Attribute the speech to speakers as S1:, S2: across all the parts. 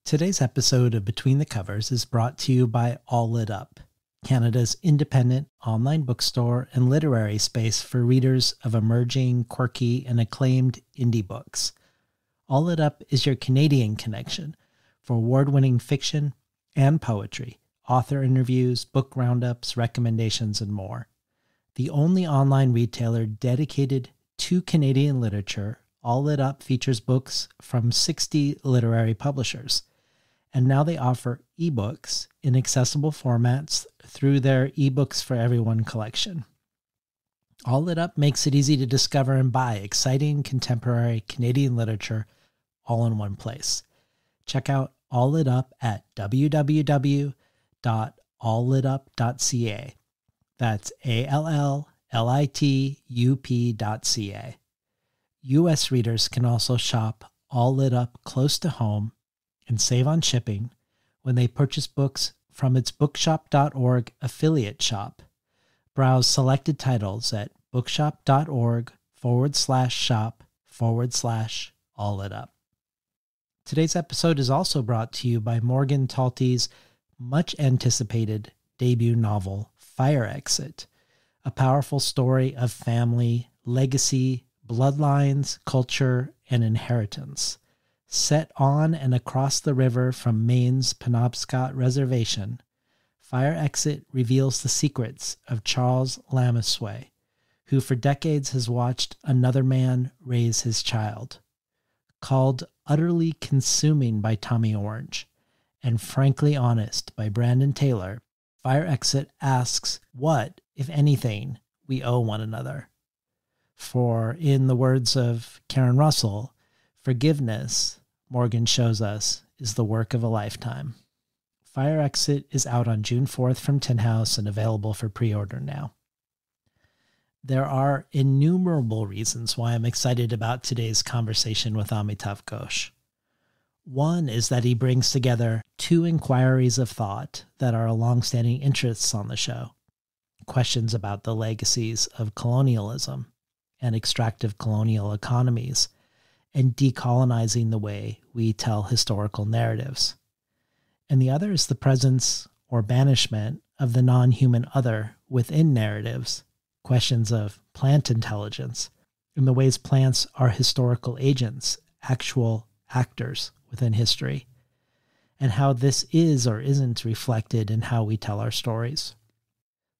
S1: Today's episode of Between the Covers is brought to you by All Lit Up, Canada's independent online bookstore and literary space for readers of emerging, quirky, and acclaimed indie books. All Lit Up is your Canadian connection for award-winning fiction and poetry, author interviews, book roundups, recommendations, and more. The only online retailer dedicated to Canadian literature, All Lit Up features books from 60 literary publishers. And now they offer ebooks in accessible formats through their eBooks for Everyone collection. All Lit Up makes it easy to discover and buy exciting contemporary Canadian literature all in one place. Check out All Lit Up at www.alllitup.ca. That's ALLLITUP.ca. U.S. readers can also shop All Lit Up close to home and save on shipping when they purchase books from its bookshop.org affiliate shop. Browse selected titles at bookshop.org/shop/allitup. Today's episode is also brought to you by Morgan Talty's much anticipated debut novel, Fire Exit, a powerful story of family, legacy, bloodlines, culture, and inheritance. Set on and across the river from Maine's Penobscot Reservation, Fire Exit reveals the secrets of Charles Lamisway, who for decades has watched another man raise his child. Called utterly consuming by Tommy Orange and frankly honest by Brandon Taylor, Fire Exit asks what, if anything, we owe one another. For, in the words of Karen Russell, forgiveness, Morgan shows us, is the work of a lifetime. Fire Exit is out on June 4th from Tin House and available for pre-order now. There are innumerable reasons why I'm excited about today's conversation with Amitav Ghosh. One is that he brings together two inquiries of thought that are long-standing interests on the show. Questions about the legacies of colonialism and extractive colonial economies, and decolonizing the way we tell historical narratives. And the other is the presence or banishment of the non-human other within narratives, questions of plant intelligence, and the ways plants are historical agents, actual actors within history, and how this is or isn't reflected in how we tell our stories.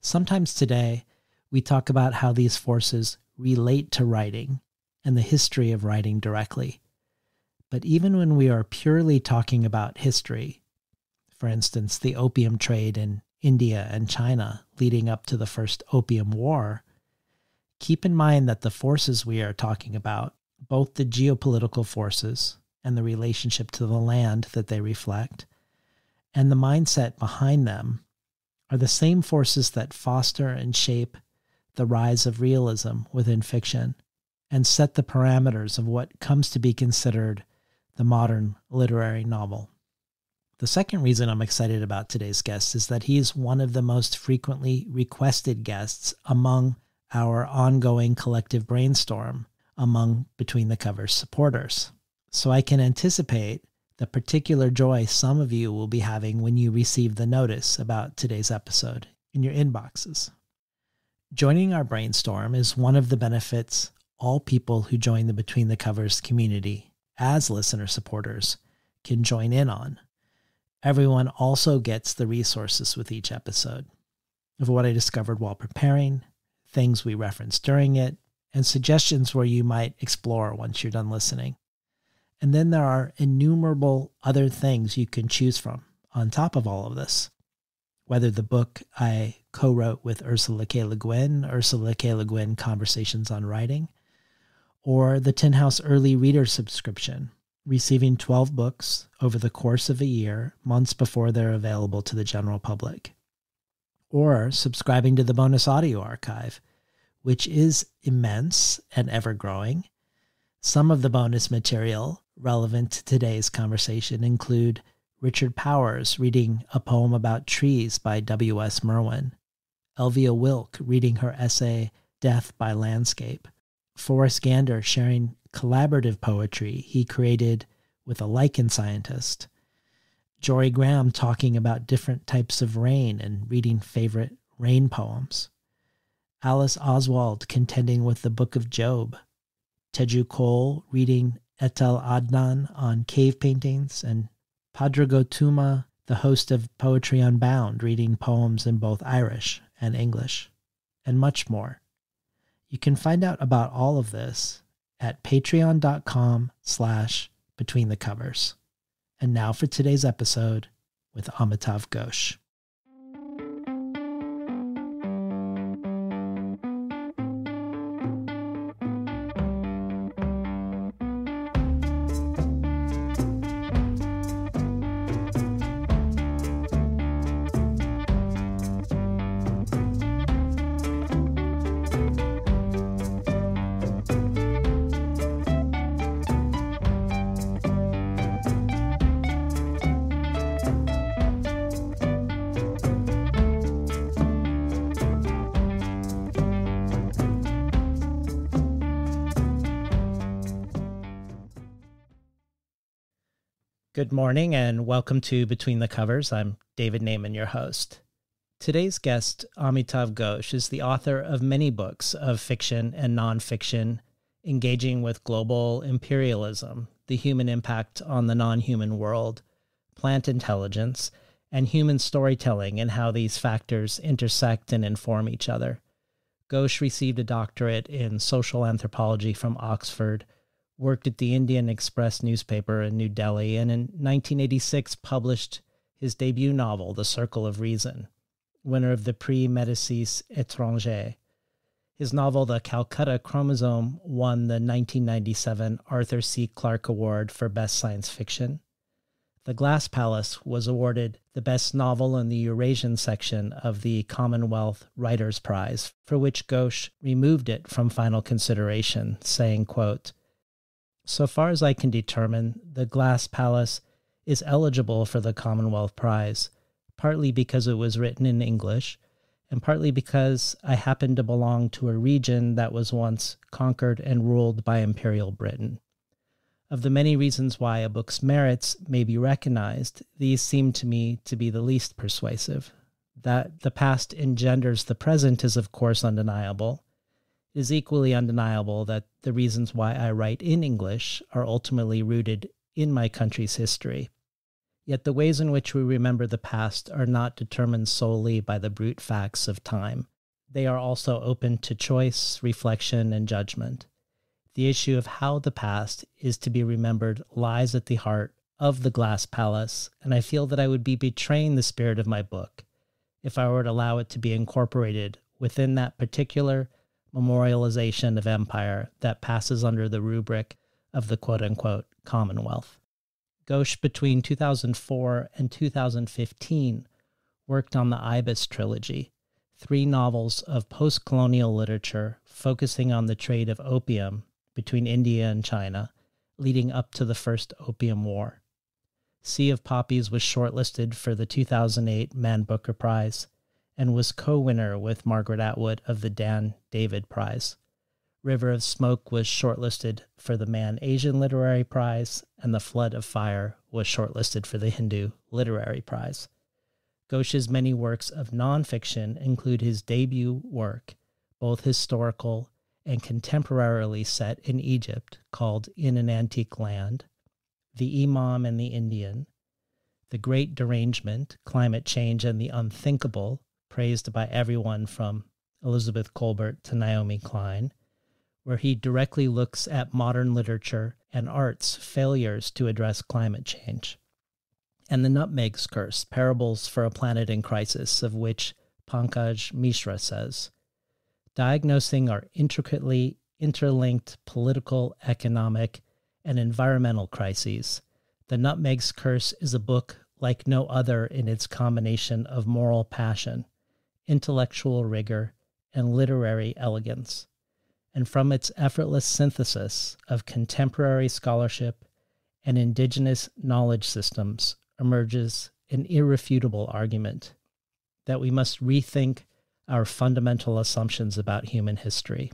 S1: Sometimes today, we talk about how these forces relate to writing and the history of writing directly. But even when we are purely talking about history, for instance, the opium trade in India and China leading up to the first Opium War, keep in mind that the forces we are talking about, both the geopolitical forces and the relationship to the land that they reflect, and the mindset behind them, are the same forces that foster and shape the rise of realism within fiction, and set the parameters of what comes to be considered the modern literary novel. The second reason I'm excited about today's guest is that he is one of the most frequently requested guests among our ongoing collective brainstorm among Between the Covers supporters. So I can anticipate the particular joy some of you will be having when you receive the notice about today's episode in your inboxes. Joining our brainstorm is one of the benefits all people who join the Between the Covers community as listener supporters can join in on. Everyone also gets the resources with each episode of what I discovered while preparing, things we referenced during it, and suggestions where you might explore once you're done listening. And then there are innumerable other things you can choose from on top of all of this. Whether the book I co-wrote with Ursula K. Le Guin, Conversations on Writing, or the Tin House Early Reader subscription, receiving 12 books over the course of a year, months before they're available to the general public. Or subscribing to the bonus audio archive, which is immense and ever-growing. Some of the bonus material relevant to today's conversation include Richard Powers reading a poem about trees by W.S. Merwin, Elvia Wilk reading her essay Death by Landscape, Forrest Gander sharing collaborative poetry he created with a lichen scientist, Jory Graham talking about different types of rain and reading favorite rain poems. Alice Oswald contending with the Book of Job. Teju Cole reading Etel Adnan on cave paintings, and Padraig Tuma, the host of Poetry Unbound, reading poems in both Irish and English, and much more. You can find out about all of this at patreon.com/betweenthecovers. And now for today's episode with Amitav Ghosh. Good morning and welcome to Between the Covers. I'm David Naiman, your host. Today's guest, Amitav Ghosh, is the author of many books of fiction and nonfiction engaging with global imperialism, the human impact on the non-human world, plant intelligence, and human storytelling and how these factors intersect and inform each other. Ghosh received a doctorate in social anthropology from Oxford, worked at the Indian Express newspaper in New Delhi, and in 1986 published his debut novel, The Circle of Reason, winner of the Prix Médicis Étrangers. His novel, The Calcutta Chromosome, won the 1997 Arthur C. Clarke Award for Best Science Fiction. The Glass Palace was awarded the Best Novel in the Eurasian section of the Commonwealth Writers' Prize, for which Ghosh removed it from final consideration, saying, quote, "So far as I can determine, The Glass Palace is eligible for the Commonwealth Prize, partly because it was written in English, and partly because I happen to belong to a region that was once conquered and ruled by Imperial Britain. Of the many reasons why a book's merits may be recognized, these seem to me to be the least persuasive. That the past engenders the present is of course undeniable. It is equally undeniable that the reasons why I write in English are ultimately rooted in my country's history. Yet the ways in which we remember the past are not determined solely by the brute facts of time. They are also open to choice, reflection, and judgment. The issue of how the past is to be remembered lies at the heart of the Glass Palace, and I feel that I would be betraying the spirit of my book if I were to allow it to be incorporated within that particular memorialization of empire that passes under the rubric of the quote-unquote Commonwealth. Ghosh, between 2004 and 2015, worked on the Ibis trilogy, 3 novels of post-colonial literature focusing on the trade of opium between India and China, leading up to the First Opium War. Sea of Poppies was shortlisted for the 2008 Man Booker Prize, and was co-winner with Margaret Atwood of the Dan David Prize. River of Smoke was shortlisted for the Man Asian Literary Prize, and The Flood of Fire was shortlisted for the Hindu Literary Prize. Ghosh's many works of nonfiction include his debut work, both historical and contemporarily set in Egypt, called In an Antique Land, The Imam and the Indian, The Great Derangement, Climate Change and the Unthinkable, praised by everyone from Elizabeth Kolbert to Naomi Klein, where he directly looks at modern literature and art's failures to address climate change. And The Nutmeg's Curse, Parables for a Planet in Crisis, of which Pankaj Mishra says, diagnosing our intricately interlinked political, economic, and environmental crises, The Nutmeg's Curse is a book like no other in its combination of moral passion, intellectual rigor, and literary elegance, and from its effortless synthesis of contemporary scholarship and indigenous knowledge systems emerges an irrefutable argument that we must rethink our fundamental assumptions about human history.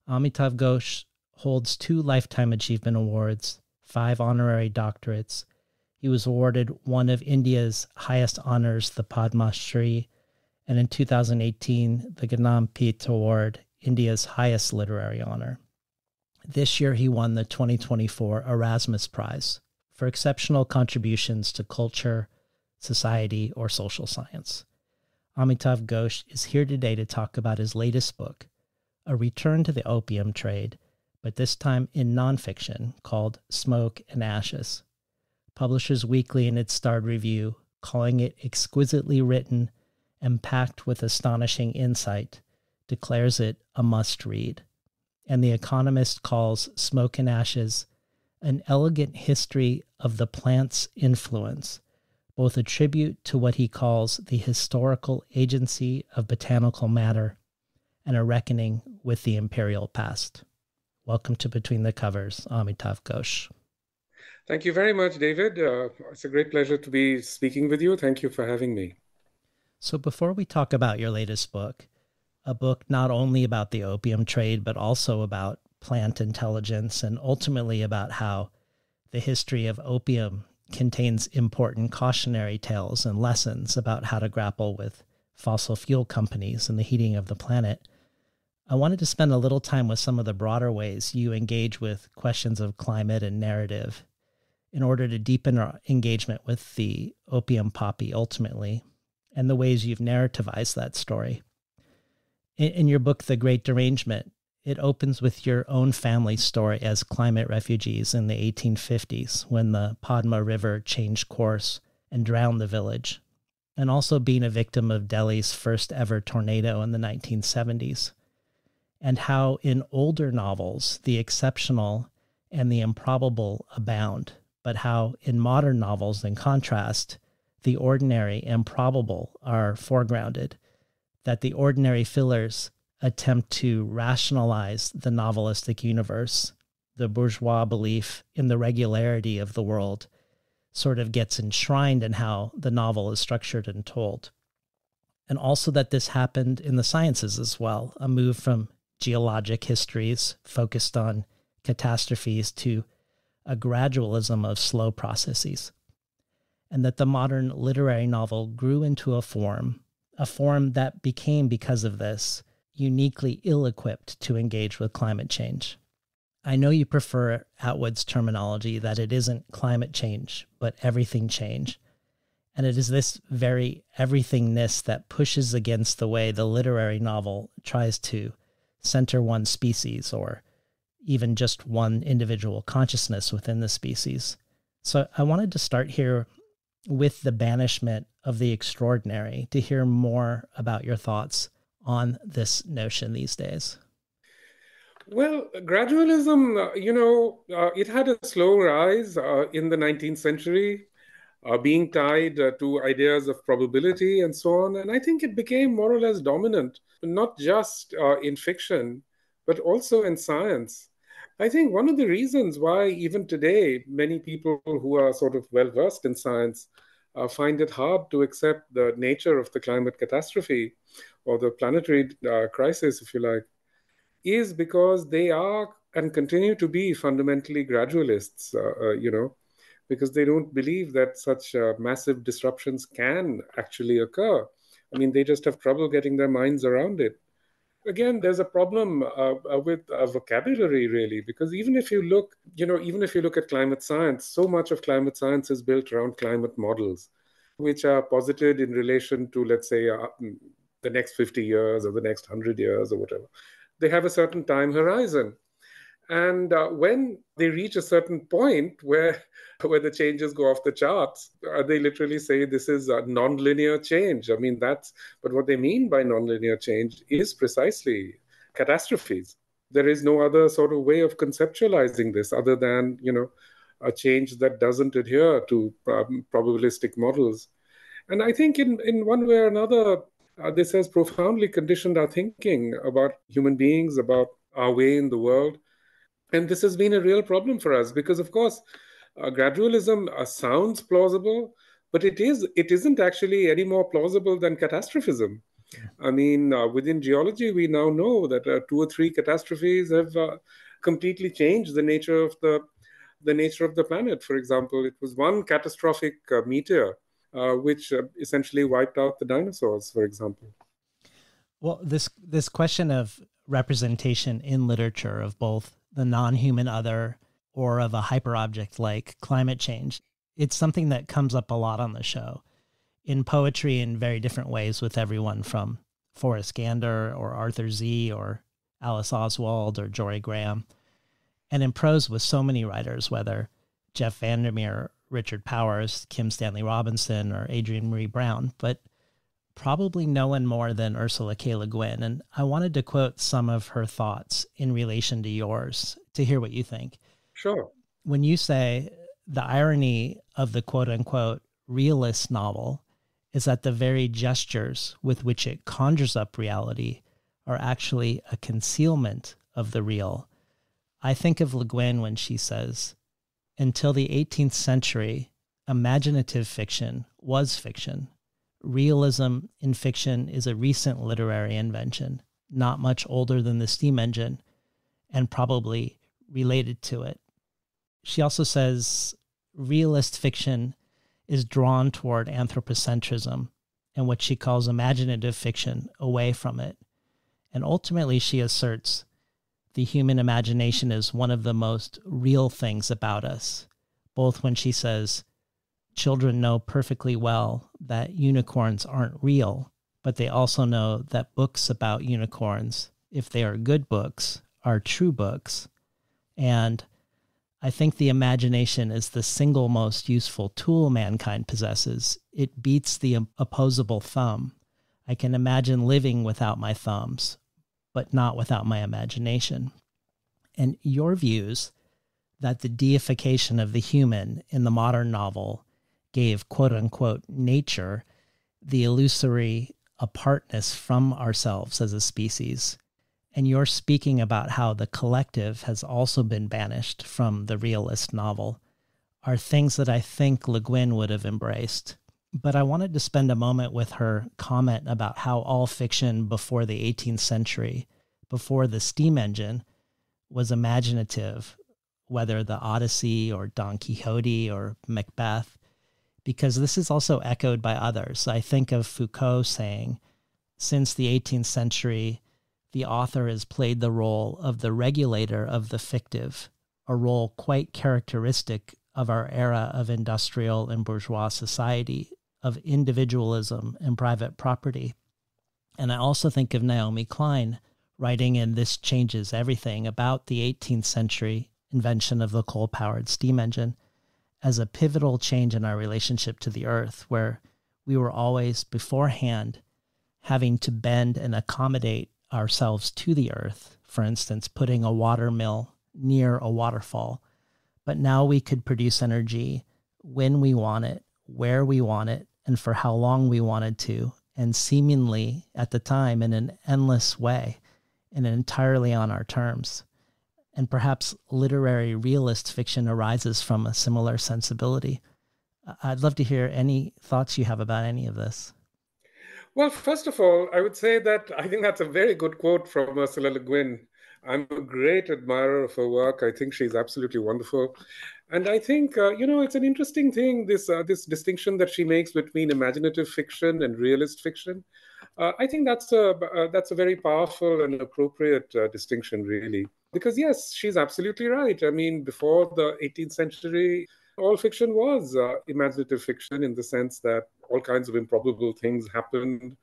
S1: Amitav Ghosh holds 2 Lifetime Achievement Awards, 5 honorary doctorates. He was awarded one of India's highest honors, the Padma Shri, and in 2018, the Gnanpith Award, India's highest literary honor. This year, he won the 2024 Erasmus Prize for exceptional contributions to culture, society, or social science. Amitav Ghosh is here today to talk about his latest book, a return to the opium trade, but this time in nonfiction, called Smoke and Ashes. Publishers Weekly, in its starred review, calling it exquisitely written and packed with astonishing insight, declares it a must-read. And The Economist calls Smoke and Ashes an elegant history of the plant's influence, both a tribute to what he calls the historical agency of botanical matter and a reckoning with the imperial past. Welcome to Between the Covers, Amitav Ghosh.
S2: Thank you very much, David. It's a great pleasure to be speaking with you. Thank you for having me.
S1: So before we talk about your latest book, a book not only about the opium trade, but also about plant intelligence and ultimately about how the history of opium contains important cautionary tales and lessons about how to grapple with fossil fuel companies and the heating of the planet, I wanted to spend a little time with some of the broader ways you engage with questions of climate and narrative in order to deepen our engagement with the opium poppy ultimately, and the ways you've narrativized that story. In your book, The Great Derangement, it opens with your own family's story as climate refugees in the 1850s when the Padma River changed course and drowned the village, and also being a victim of Delhi's first ever tornado in the 1970s, and how in older novels the exceptional and the improbable abound, but how in modern novels, in contrast, the ordinary and probable are foregrounded, that the ordinary fillers attempt to rationalize the novelistic universe. The bourgeois belief in the regularity of the world sort of gets enshrined in how the novel is structured and told. And also that this happened in the sciences as well, a move from geologic histories focused on catastrophes to a gradualism of slow processes. And that the modern literary novel grew into a form that became, because of this, uniquely ill-equipped to engage with climate change. I know you prefer Atwood's terminology that it isn't climate change, but everything change. And it is this very everythingness that pushes against the way the literary novel tries to center one species or even just one individual consciousness within the species. So I wanted to start here with the banishment of the extraordinary to hear more about your thoughts on this notion these days.
S2: Well, gradualism, it had a slow rise in the 19th century, being tied to ideas of probability and so on. And I think it became more or less dominant, not just in fiction, but also in science. I think one of the reasons why even today, many people who are sort of well-versed in science find it hard to accept the nature of the climate catastrophe or the planetary crisis, if you like, is because they are and continue to be fundamentally gradualists, because they don't believe that such massive disruptions can actually occur. I mean, they just have trouble getting their minds around it. Again, there's a problem with vocabulary, really, because even if you look at climate science, so much of climate science is built around climate models, which are posited in relation to, let's say, the next 50 years or the next 100 years or whatever. They have a certain time horizon. And when they reach a certain point where the changes go off the charts, they literally say this is a non-linear change. I mean, but what they mean by non-linear change is precisely catastrophes. There is no other sort of way of conceptualizing this other than, a change that doesn't adhere to probabilistic models. And I think in one way or another, this has profoundly conditioned our thinking about human beings, about our way in the world. And this has been a real problem for us because, of course, gradualism sounds plausible, but it isn't actually any more plausible than catastrophism. I mean, within geology, we now know that 2 or 3 catastrophes have completely changed the nature of the the nature of the planet. For example, it was one catastrophic meteor which essentially wiped out the dinosaurs, for example.
S1: Well, this question of representation in literature of both the non-human other or of a hyperobject like climate change, it's something that comes up a lot on the show. In poetry in very different ways with everyone from Forrest Gander or Arthur Z or Alice Oswald or Jory Graham. And in prose with so many writers, whether Jeff Vandermeer, Richard Powers, Kim Stanley Robinson, or Adrienne Marie Brown, but probably no one more than Ursula K. Le Guin. And I wanted to quote some of her thoughts in relation to yours to hear what you think.
S2: Sure.
S1: When you say the irony of the quote unquote realist novel is that the very gestures with which it conjures up reality are actually a concealment of the real. I think of Le Guin when she says, until the 18th century, imaginative fiction was fiction. Realism in fiction is a recent literary invention, not much older than the steam engine, and probably related to it. She also says realist fiction is drawn toward anthropocentrism and what she calls imaginative fiction away from it. And ultimately, she asserts the human imagination is one of the most real things about us, both when she says children know perfectly well that unicorns aren't real, but they also know that books about unicorns, if they are good books, are true books. And I think the imagination is the single most useful tool mankind possesses. It beats the opposable thumb. I can imagine living without my thumbs, but not without my imagination. And your views that the deification of the human in the modern novel gave quote-unquote nature the illusory apartness from ourselves as a species. And you're speaking about how the collective has also been banished from the realist novel are things that I think Le Guin would have embraced. But I wanted to spend a moment with her comment about how all fiction before the 18th century, before the steam engine, was imaginative, whether the Odyssey or Don Quixote or Macbeth, because this is also echoed by others. I think of Foucault saying, since the 18th century, the author has played the role of the regulator of the fictive, a role quite characteristic of our era of industrial and bourgeois society, of individualism and private property. And I also think of Naomi Klein writing in This Changes Everything about the 18th century invention of the coal-powered steam engine as a pivotal change in our relationship to the earth, where we were always beforehand having to bend and accommodate ourselves to the earth, for instance, putting a water mill near a waterfall. But now we could produce energy when we want it, where we want it, and for how long we wanted to, and seemingly at the time in an endless way and entirely on our terms. And perhaps literary realist fiction arises from a similar sensibility. I'd love to hear any thoughts you have about any of this.
S2: Well, first of all, I would say that I think that's a very good quote from Ursula Le Guin. I'm a great admirer of her work. I think she's absolutely wonderful. And I think, it's an interesting thing, this distinction that she makes between imaginative fiction and realist fiction. I think that's a very powerful and appropriate distinction, really. Because, yes, she's absolutely right. I mean, before the 18th century, all fiction was imaginative fiction in the sense that all kinds of improbable things happened,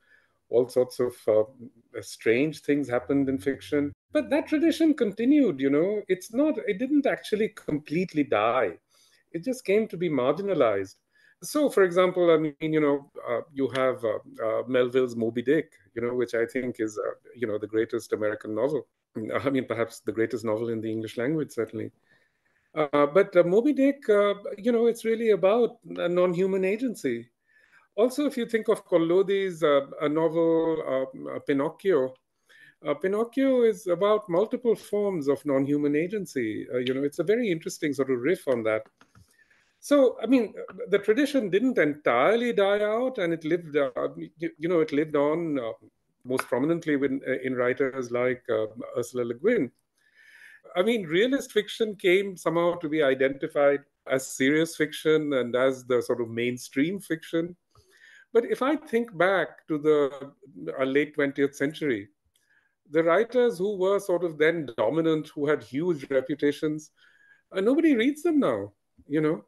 S2: all sorts of strange things happened in fiction. But that tradition continued, it didn't actually completely die. It just came to be marginalized. So, for example, I mean, you have Melville's Moby Dick, which I think is, the greatest American novel. I mean, perhaps the greatest novel in the English language, certainly. But Moby Dick, it's really about a non-human agency. Also, if you think of Collodi's a novel, Pinocchio, Pinocchio is about multiple forms of non-human agency. It's a very interesting sort of riff on that. So, I mean, the tradition didn't entirely die out, and it lived, it lived on most prominently in writers like Ursula Le Guin. I mean, realist fiction came somehow to be identified as serious fiction and as the sort of mainstream fiction. But if I think back to the late 20th century, the writers who were sort of then dominant, who had huge reputations, nobody reads them now, you know.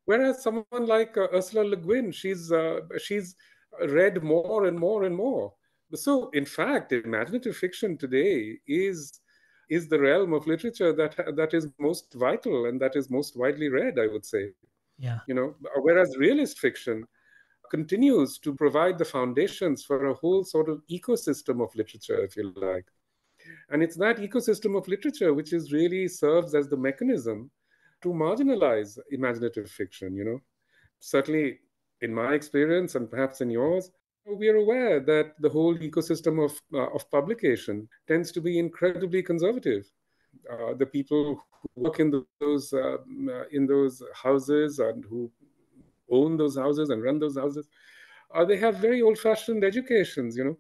S2: Whereas someone like Ursula Le Guin, she's read more and more and more. So, in fact, imaginative fiction today is the realm of literature that is most vital and that is most widely read, I would say.
S1: Yeah.
S2: You know, whereas realist fiction continues to provide the foundations for a whole sort of ecosystem of literature, if you like. And it's that ecosystem of literature which is really serves as the mechanism to marginalize imaginative fiction, you know. Certainly, in my experience, and perhaps in yours, we are aware that the whole ecosystem of publication tends to be incredibly conservative. The people who work in those houses and who own those houses and run those houses, they have very old-fashioned educations, you know.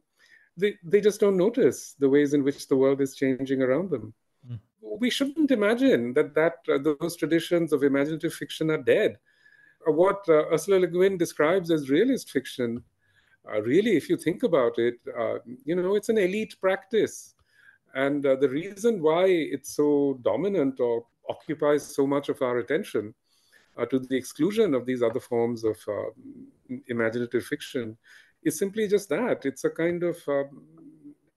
S2: They just don't notice the ways in which the world is changing around them.
S1: Mm.
S2: We shouldn't imagine that those traditions of imaginative fiction are dead. What Ursula Le Guin describes as realist fiction, really, if you think about it, you know, it's an elite practice. And the reason why it's so dominant or occupies so much of our attention, to the exclusion of these other forms of imaginative fiction, is simply just that. It's a kind of,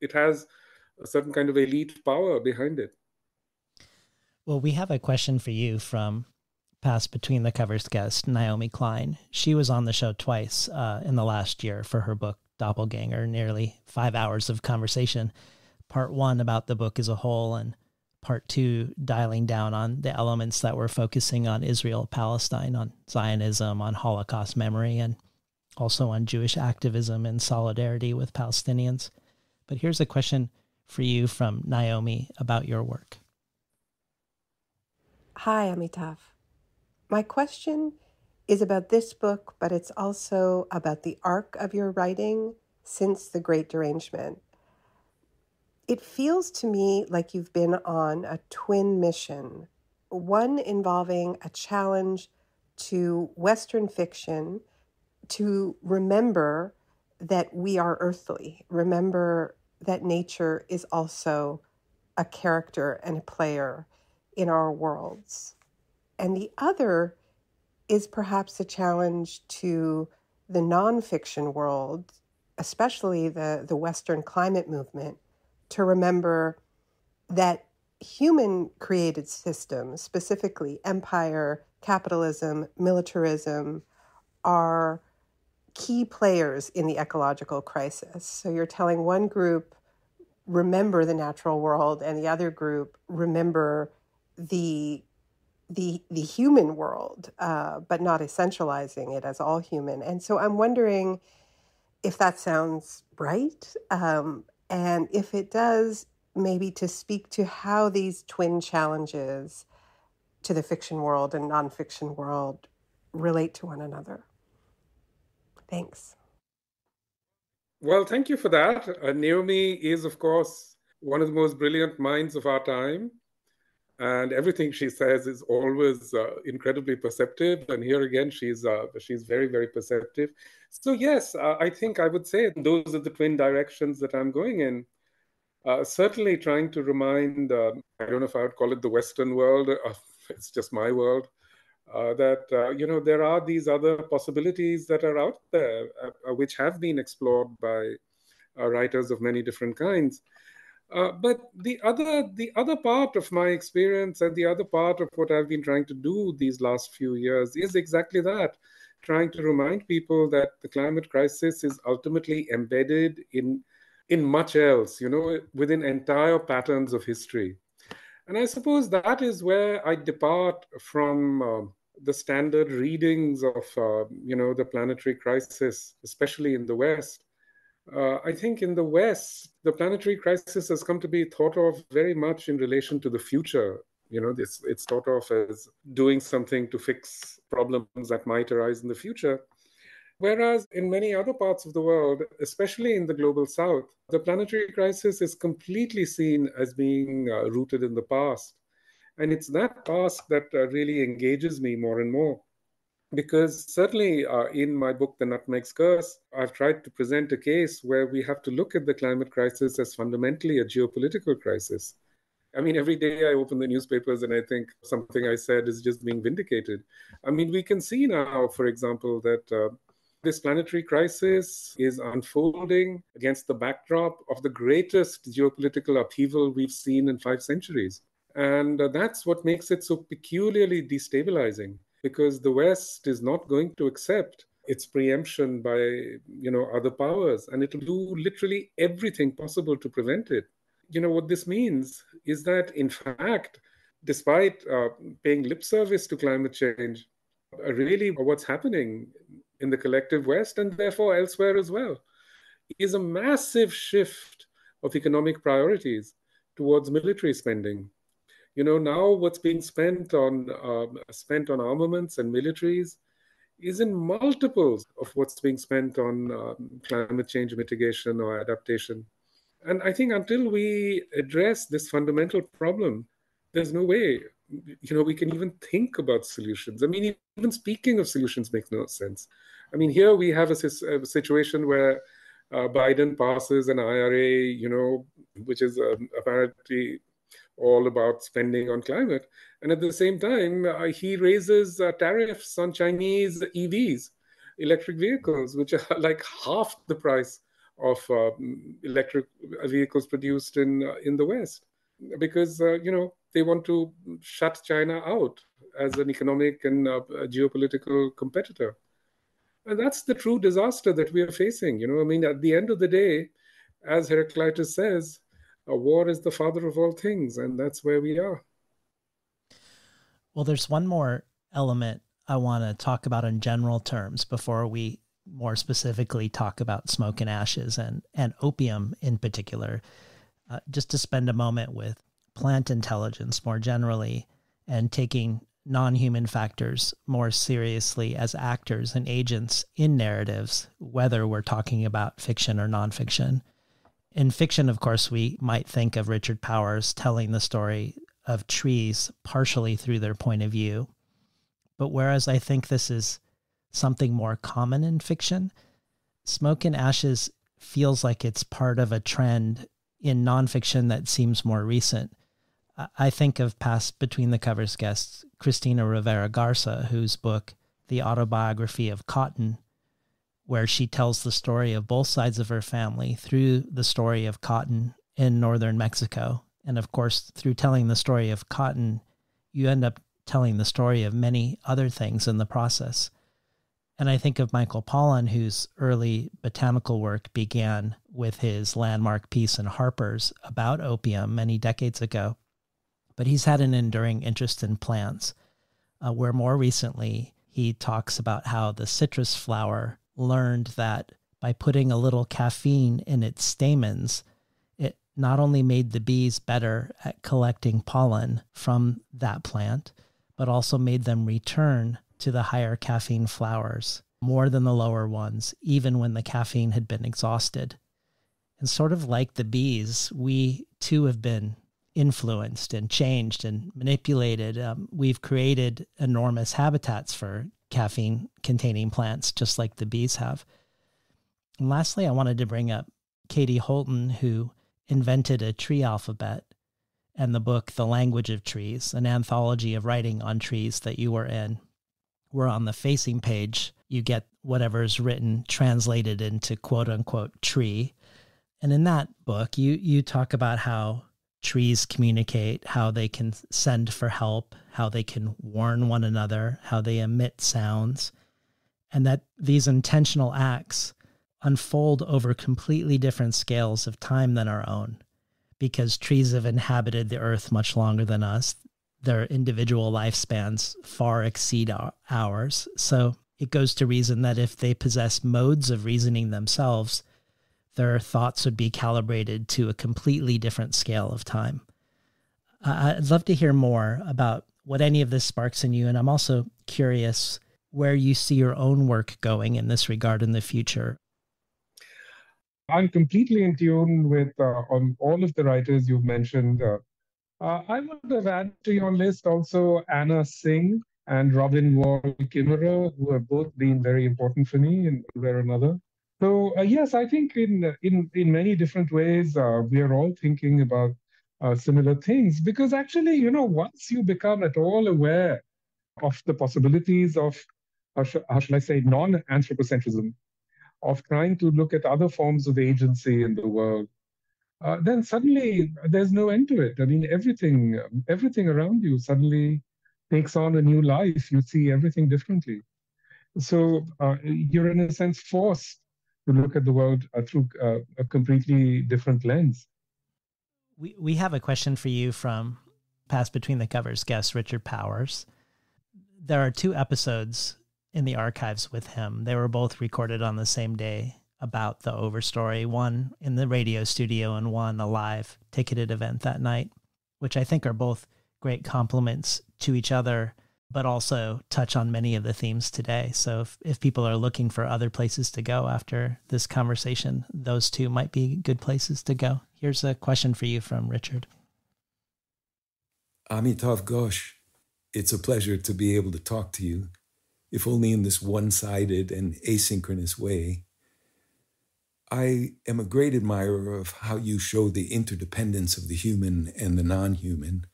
S2: it has a certain kind of elite power behind it.
S1: Well, we have a question for you from past Between the Covers guest, Naomi Klein. She was on the show twice in the last year for her book, Doppelganger, nearly 5 hours of conversation. Part 1 about the book as a whole, and part 2 dialing down on the elements that we're focusing on Israel, Palestine, on Zionism, on Holocaust memory, and also on Jewish activism and solidarity with Palestinians. But here's a question for you from Naomi about your work.
S3: Hi, Amitav. My question is about this book, but it's also about the arc of your writing since The Great Derangement. It feels to me like you've been on a twin mission, one involving a challenge to Western fiction to remember that we are earthly, remember that nature is also a character and a player in our worlds. And the other is perhaps a challenge to the nonfiction world, especially the Western climate movement, to remember that human-created systems, specifically empire, capitalism, militarism, are key players in the ecological crisis. So you're telling one group, remember the natural world, and the other group, remember the human world, but not essentializing it as all human. And so I'm wondering if that sounds right, and if it does, maybe to speak to how these twin challenges to the fiction world and nonfiction world relate to one another. Thanks.
S2: Well, thank you for that. Naomi is, of course, one of the most brilliant minds of our time. And everything she says is always incredibly perceptive. And here again, she's very, very perceptive. So yes, I think I would say those are the twin directions that I'm going in. Certainly trying to remind, I don't know if I would call it the Western world, it's just my world, that, you know, there are these other possibilities that are out there, which have been explored by writers of many different kinds. But the other part of my experience and the other part of what I've been trying to do these last few years is exactly that, trying to remind people that the climate crisis is ultimately embedded in much else, you know, within entire patterns of history. And I suppose that is where I depart from the standard readings of, you know, the planetary crisis, especially in the West. I think in the West, the planetary crisis has come to be thought of very much in relation to the future. You know, it's thought of as doing something to fix problems that might arise in the future. Whereas in many other parts of the world, especially in the global south, the planetary crisis is completely seen as being rooted in the past. And it's that task that really engages me more and more. Because certainly in my book, The Nutmeg's Curse, I've tried to present a case where we have to look at the climate crisis as fundamentally a geopolitical crisis. I mean, every day I open the newspapers and I think something I said is just being vindicated. I mean, we can see now, for example, that this planetary crisis is unfolding against the backdrop of the greatest geopolitical upheaval we've seen in 5 centuries. And that's what makes it so peculiarly destabilizing, because the West is not going to accept its preemption by, other powers, and it'll do literally everything possible to prevent it. What this means is that, in fact, despite paying lip service to climate change, really what's happening in the collective West and therefore elsewhere as well is a massive shift of economic priorities towards military spending. Now what's being spent on armaments and militaries is in multiples of what's being spent on climate change mitigation or adaptation. And I think until we address this fundamental problem, there's no way, we can even think about solutions. I mean, even speaking of solutions makes no sense. I mean, here we have a situation where Biden passes an IRA, which is apparently all about spending on climate. And at the same time, he raises tariffs on Chinese EVs, electric vehicles, which are like half the price of electric vehicles produced in the West, because they want to shut China out as an economic and geopolitical competitor. And that's the true disaster that we are facing. I mean, at the end of the day, as Heraclitus says, a war is the father of all things, and that's where we are.
S1: Well, there's one more element I want to talk about in general terms before we more specifically talk about smoke and ashes and opium in particular, just to spend a moment with plant intelligence more generally and taking non-human factors more seriously as actors and agents in narratives, whether we're talking about fiction or nonfiction. In fiction, of course, we might think of Richard Powers telling the story of trees partially through their point of view. But whereas I think this is something more common in fiction, Smoke and Ashes feels like it's part of a trend in nonfiction that seems more recent. I think of past Between the Covers guests, Cristina Rivera Garza, whose book, The Autobiography of Cotton, where she tells the story of both sides of her family through the story of cotton in northern Mexico. And of course, through telling the story of cotton, you end up telling the story of many other things in the process. And I think of Michael Pollan, whose early botanical work began with his landmark piece in Harper's about opium many decades ago. But he's had an enduring interest in plants, where more recently he talks about how the citrus flower learned that by putting a little caffeine in its stamens, it not only made the bees better at collecting pollen from that plant, but also made them return to the higher caffeine flowers more than the lower ones, even when the caffeine had been exhausted. And sort of like the bees, we too have been influenced and changed and manipulated. We've created enormous habitats for caffeine-containing plants, just like the bees have. And lastly, I wanted to bring up Katie Holton, who invented a tree alphabet, and the book The Language of Trees, an anthology of writing on trees that you were in, where on the facing page, you get whatever's written translated into quote-unquote tree. And in that book, you talk about how trees communicate, how they can send for help, how they can warn one another, how they emit sounds, and that these intentional acts unfold over completely different scales of time than our own, because trees have inhabited the earth much longer than us. Their individual lifespans far exceed ours. So it goes to reason that if they possess modes of reasoning themselves, their thoughts would be calibrated to a completely different scale of time. I'd love to hear more about what any of this sparks in you, and I'm also curious where you see your own work going in this regard in the future.
S2: I'm completely in tune with on all of the writers you've mentioned. I would have added to your list also Anna Singh and Robin Wall Kimmerer, who have both been very important for me in one way or another. So yes, I think in many different ways we are all thinking about similar things because actually, once you become at all aware of the possibilities of how shall I say non-anthropocentrism, of trying to look at other forms of agency in the world, then suddenly there's no end to it. I mean, everything around you suddenly takes on a new life. You see everything differently. So you're in a sense forced to look at the world through a completely different lens.
S1: We have a question for you from Pass Between the Covers guest Richard Powers. There are 2 episodes in the archives with him. They were both recorded on the same day about the Overstory, one in the radio studio and one a live ticketed event that night, which I think are both great compliments to each other, but also touch on many of the themes today. So if people are looking for other places to go after this conversation, those 2 might be good places to go. Here's a question for you from Richard.
S4: Amitav Ghosh, it's a pleasure to be able to talk to you, if only in this one-sided and asynchronous way. I am a great admirer of how you show the interdependence of the human and the non-human,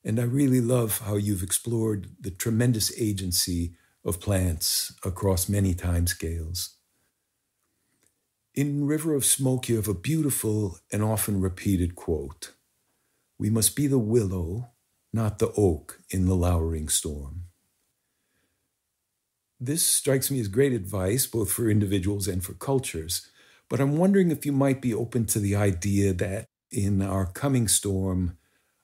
S4: and I really love how you've explored the tremendous agency of plants across many timescales. In River of Smoke, you have a beautiful and often repeated quote: "We must be the willow, not the oak in the lowering storm." This strikes me as great advice, both for individuals and for cultures, but I'm wondering if you might be open to the idea that in our coming storm,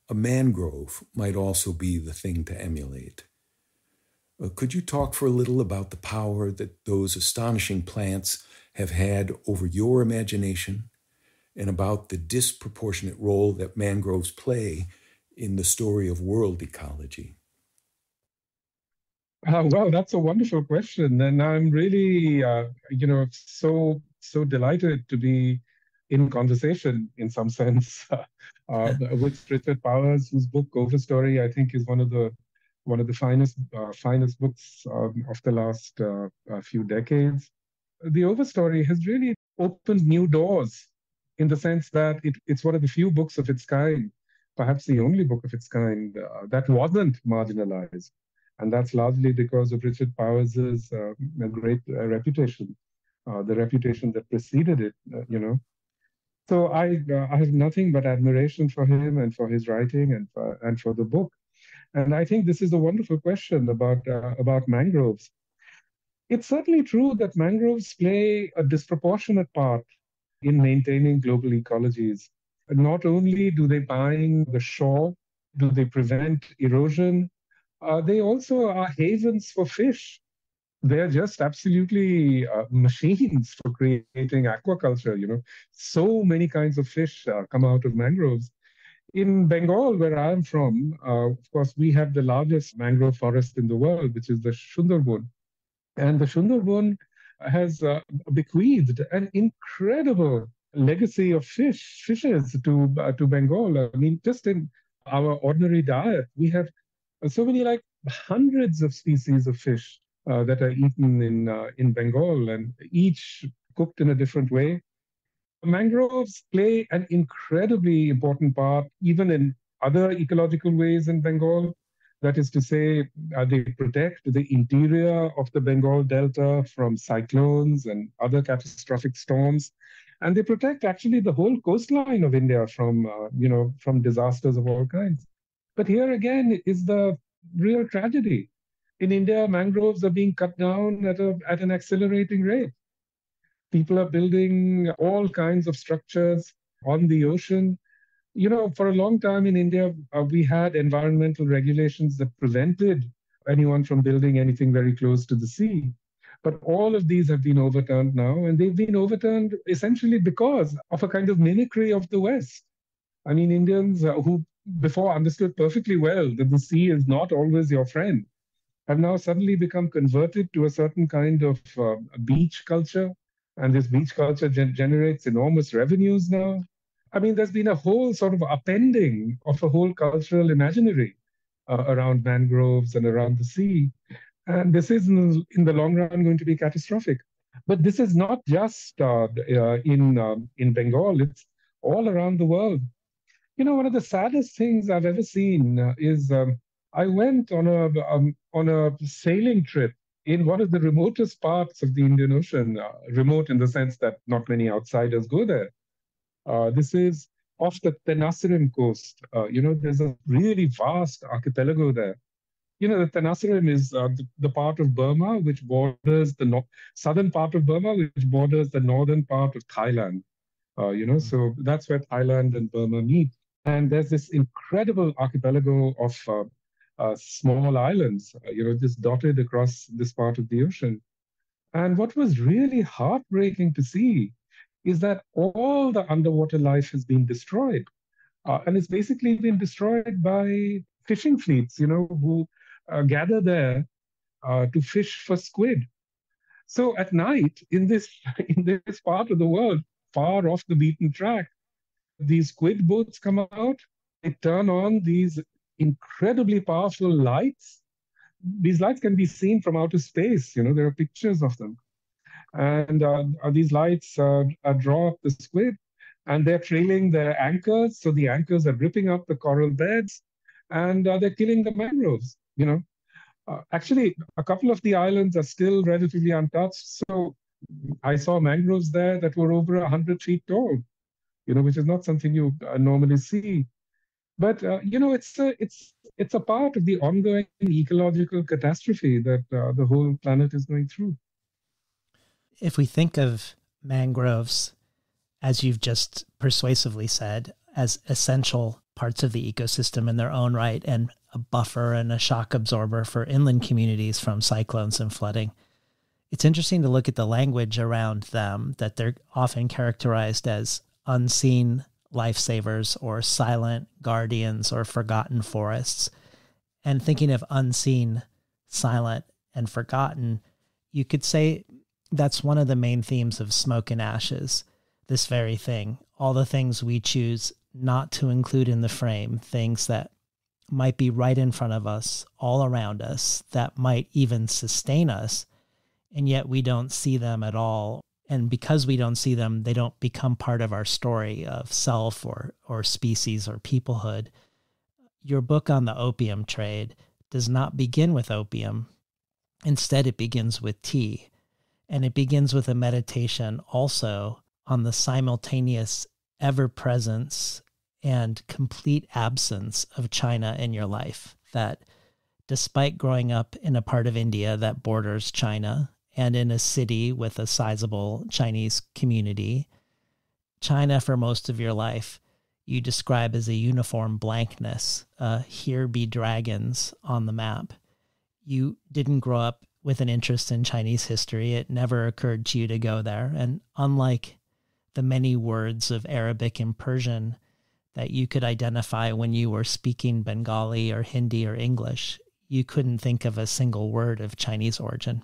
S4: a mangrove might also be the thing to emulate. Could you talk for a little about the power that those astonishing plants have had over your imagination and about the disproportionate role that mangroves play in the story of world ecology?
S2: Well, that's a wonderful question, and I'm really, so delighted to be in conversation, in some sense, with Richard Powers, whose book Overstory, I think, is one of the finest books of the last few decades. The Overstory has really opened new doors in the sense that it's one of the few books of its kind, perhaps the only book of its kind, that wasn't marginalized. And that's largely because of Richard Powers's great reputation, the reputation that preceded it. So I have nothing but admiration for him and for his writing and for the book. And I think this is a wonderful question about mangroves. It's certainly true that mangroves play a disproportionate part in maintaining global ecologies. Not only do they bind the shore, do they prevent erosion, they also are havens for fish. They're just absolutely machines for creating aquaculture. So many kinds of fish come out of mangroves. In Bengal, where I'm from, of course, we have the largest mangrove forest in the world, which is the Sundarban. And the Sundarban has bequeathed an incredible legacy of fishes to Bengal. I mean, just in our ordinary diet, we have so many, like hundreds of species of fish that are eaten in Bengal, and each cooked in a different way. Mangroves play an incredibly important part, even in other ecological ways in Bengal. That is to say, they protect the interior of the Bengal Delta from cyclones and other catastrophic storms. And they protect actually the whole coastline of India from disasters of all kinds. But here again is the real tragedy. In India, mangroves are being cut down at an accelerating rate. People are building all kinds of structures on the ocean. For a long time in India, we had environmental regulations that prevented anyone from building anything very close to the sea. But all of these have been overturned now, and they've been overturned essentially because of a kind of mimicry of the West. I mean, Indians who before understood perfectly well that the sea is not always your friend have now suddenly become converted to a certain kind of beach culture. And this beach culture generates enormous revenues now. I mean, there's been a whole sort of upending of a whole cultural imaginary around mangroves and around the sea. And this is, in the long run, going to be catastrophic. But this is not just in Bengal, it's all around the world. You know, one of the saddest things I've ever seen is I went on a sailing trip in one of the remotest parts of the Indian Ocean, remote in the sense that not many outsiders go there. This is off the Tenasserim coast. There's a really vast archipelago there. You know, the Tenasserim is the part of Burma which borders the southern part of Burma, which borders the northern part of Thailand. So that's where Thailand and Burma meet. And there's this incredible archipelago of small islands, just dotted across this part of the ocean. And what was really heartbreaking to see is that all the underwater life has been destroyed. And it's basically been destroyed by fishing fleets, who gather there to fish for squid. So at night, in this in this part of the world, far off the beaten track, these squid boats come out. They turn on these incredibly powerful lights. These lights can be seen from outer space. There are pictures of them. And these lights draw up the squid, and they're trailing their anchors. So the anchors are ripping up the coral beds, and they're killing the mangroves. Actually, a couple of the islands are still relatively untouched. So I saw mangroves there that were over 100 feet tall, which is not something you normally see. But it's a part of the ongoing ecological catastrophe that the whole planet is going through.
S1: If we think of mangroves, as you've just persuasively said, as essential parts of the ecosystem in their own right and a buffer and a shock absorber for inland communities from cyclones and flooding, it's interesting to look at the language around them, that they're often characterized as unseen lifesavers or silent guardians or forgotten forests. And thinking of unseen, silent, and forgotten, you could say that's one of the main themes of Smoke and Ashes, this very thing. All the things we choose not to include in the frame, things that might be right in front of us, all around us, that might even sustain us, and yet we don't see them at all. And because we don't see them, they don't become part of our story of self or species or peoplehood. Your book on the opium trade does not begin with opium. Instead, it begins with tea. And it begins with a meditation also on the simultaneous ever-presence and complete absence of China in your life. That despite growing up in a part of India that borders China and in a city with a sizable Chinese community, China for most of your life you describe as a uniform blankness. Here be dragons on the map. You didn't grow up with an interest in Chinese history. It never occurred to you to go there. And unlike the many words of Arabic and Persian that you could identify when you were speaking Bengali or Hindi or English, you couldn't think of a single word of Chinese origin.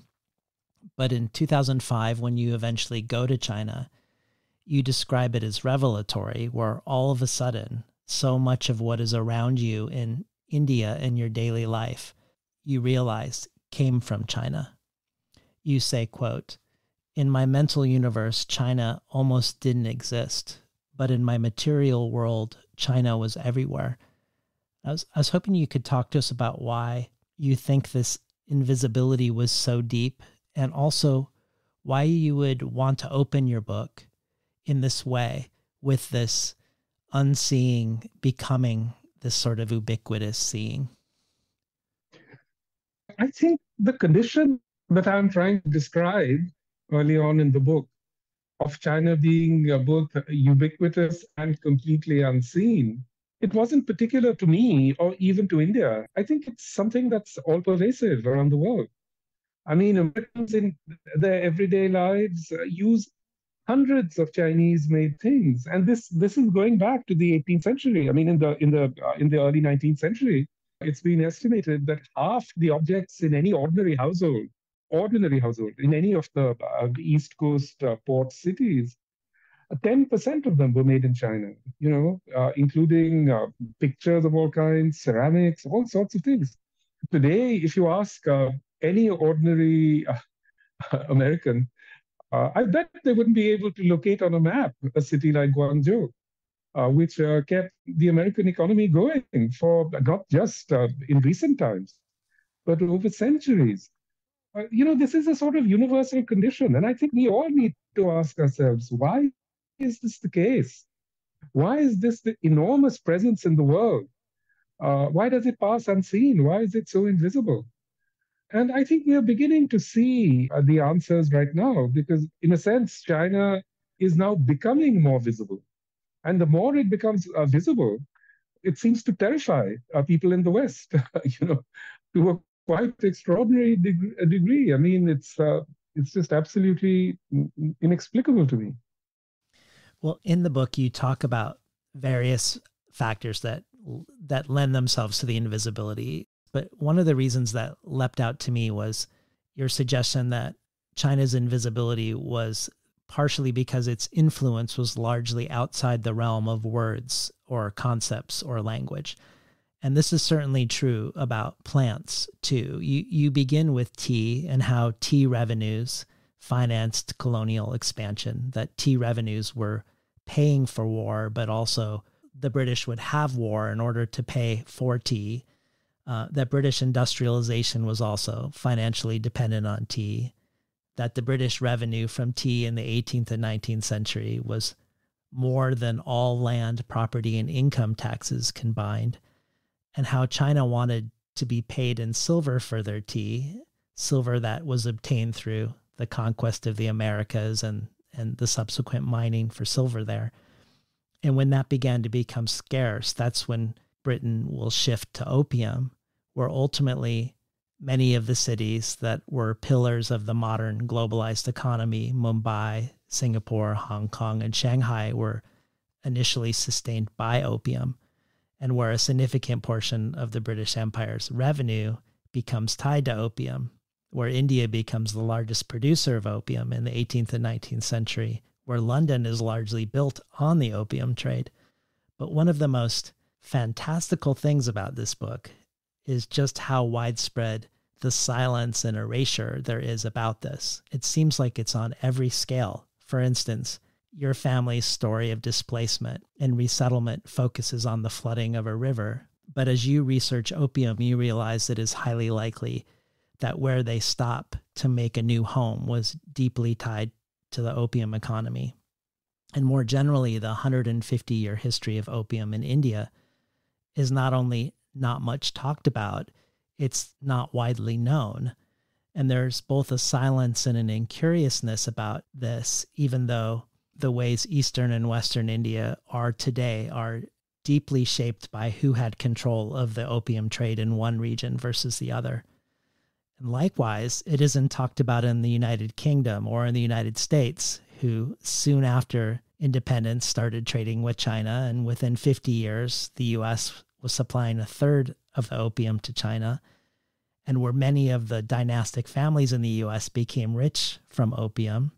S1: But in 2005, when you eventually go to China, you describe it as revelatory, where all of a sudden, so much of what is around you in India in your daily life, you realize came from China. You say, quote, "In my mental universe, China almost didn't exist, but in my material world, China was everywhere." I was hoping you could talk to us about why you think this invisibility was so deep, and also why you would want to open your book in this way, with this unseeing becoming this sort of ubiquitous seeing.
S2: I think the condition that I'm trying to describe early on in the book of China being both ubiquitous and completely unseen, it wasn't particular to me or even to India. I think it's something that's all pervasive around the world. I mean, Americans in their everyday lives use hundreds of Chinese-made things, and this is going back to the 18th century. I mean, in the early 19th century, it's been estimated that half the objects in any ordinary household, in any of the East Coast port cities, 10% of them were made in China, including pictures of all kinds, ceramics, all sorts of things. Today, if you ask any ordinary American, I bet they wouldn't be able to locate on a map a city like Guangzhou, which kept the American economy going for not just in recent times, but over centuries. This is a sort of universal condition. And I think we all need to ask ourselves, why is this the case? Why is this the enormous presence in the world? Why does it pass unseen? Why is it so invisible? And I think we are beginning to see the answers right now, because in a sense, China is now becoming more visible. And the more it becomes visible, it seems to terrify people in the West, to a quite extraordinary degree. I mean, it's just absolutely inexplicable to me.
S1: Well, in the book, you talk about various factors that lend themselves to the invisibility. But one of the reasons that leapt out to me was your suggestion that China's invisibility was partially because its influence was largely outside the realm of words or concepts or language. And this is certainly true about plants too. You begin with tea and how tea revenues financed colonial expansion, that tea revenues were paying for war, but also the British would have war in order to pay for tea, that British industrialization was also financially dependent on tea, that the British revenue from tea in the 18th and 19th century was more than all land, property, and income taxes combined, and how China wanted to be paid in silver for their tea, silver that was obtained through the conquest of the Americas and the subsequent mining for silver there. And when that began to become scarce, that's when Britain will shift to opium, where ultimately many of the cities that were pillars of the modern globalized economy, Mumbai, Singapore, Hong Kong, and Shanghai, were initially sustained by opium, and where a significant portion of the British Empire's revenue becomes tied to opium, where India becomes the largest producer of opium in the 18th and 19th century, where London is largely built on the opium trade. But one of the most fantastical things about this book is just how widespread the silence and erasure there is about this. It seems like it's on every scale. For instance, your family's story of displacement and resettlement focuses on the flooding of a river. But as you research opium, you realize it is highly likely that where they stop to make a new home was deeply tied to the opium economy. And more generally, the 150-year history of opium in India is not only not much talked about, it's not widely known. And there's both a silence and an incuriousness about this, even though the ways Eastern and Western India are today are deeply shaped by who had control of the opium trade in one region versus the other. And likewise, it isn't talked about in the United Kingdom or in the United States, who soon after independence started trading with China, and within 50 years, the U.S. was supplying a third of the opium to China, and where many of the dynastic families in the U.S. became rich from opium,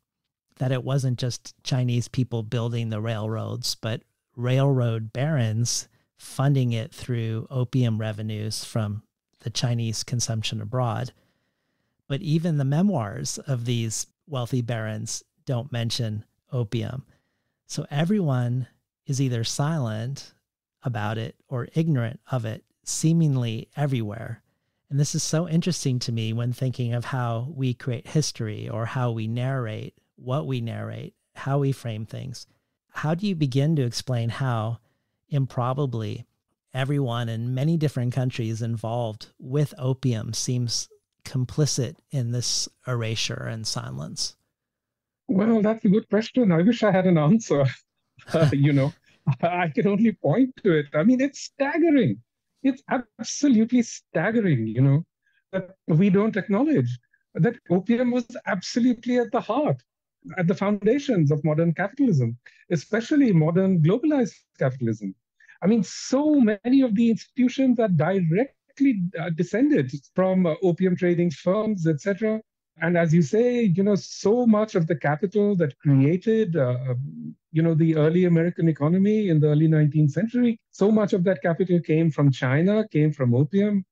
S1: that it wasn't just Chinese people building the railroads, but railroad barons funding it through opium revenues from the Chinese consumption abroad. But even the memoirs of these wealthy barons don't mention opium. So everyone is either silent about it or ignorant of it, seemingly everywhere. And this is so interesting to me when thinking of how we create history or how we narrate, what we narrate, how we frame things. How do you begin to explain how improbably everyone in many different countries involved with opium seems complicit in this erasure and silence?
S2: Well, that's a good question. I wish I had an answer. I can only point to it. I mean, it's staggering. It's absolutely staggering, that we don't acknowledge that opium was absolutely at the heart, at the foundations of modern capitalism, especially modern globalized capitalism. I mean, so many of the institutions are directly descended from opium trading firms, etc. And as you say, so much of the capital that created the early American economy in the early 19th century. So much of that capital came from China, came from opium.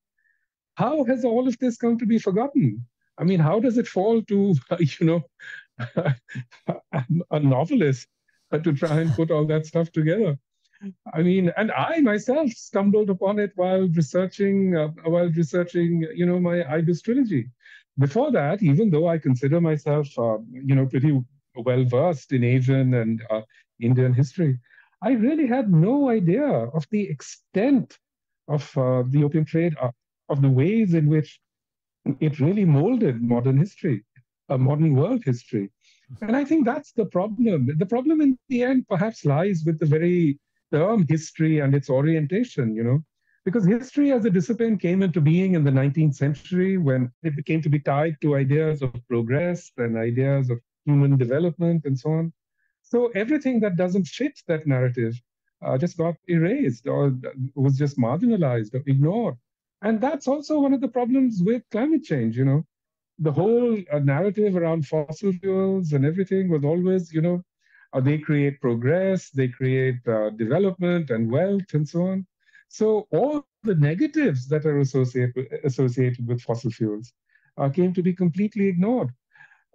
S2: How has all of this come to be forgotten? I mean, how does it fall to, a novelist to try and put all that stuff together? I mean, and I myself stumbled upon it while researching, my Ibis trilogy. Before that, even though I consider myself, pretty well versed in Asian and Indian history, I really had no idea of the extent of the opium trade, of the ways in which it really molded modern history, modern world history. And I think that's the problem. The problem in the end perhaps lies with the very term history and its orientation. Because history as a discipline came into being in the 19th century when it became to be tied to ideas of progress and ideas of human development and so on. So everything that doesn't fit that narrative just got erased or was just marginalized or ignored. And that's also one of the problems with climate change. The whole narrative around fossil fuels and everything was always, they create progress, they create development and wealth and so on. So all the negatives that are associated with fossil fuels came to be completely ignored.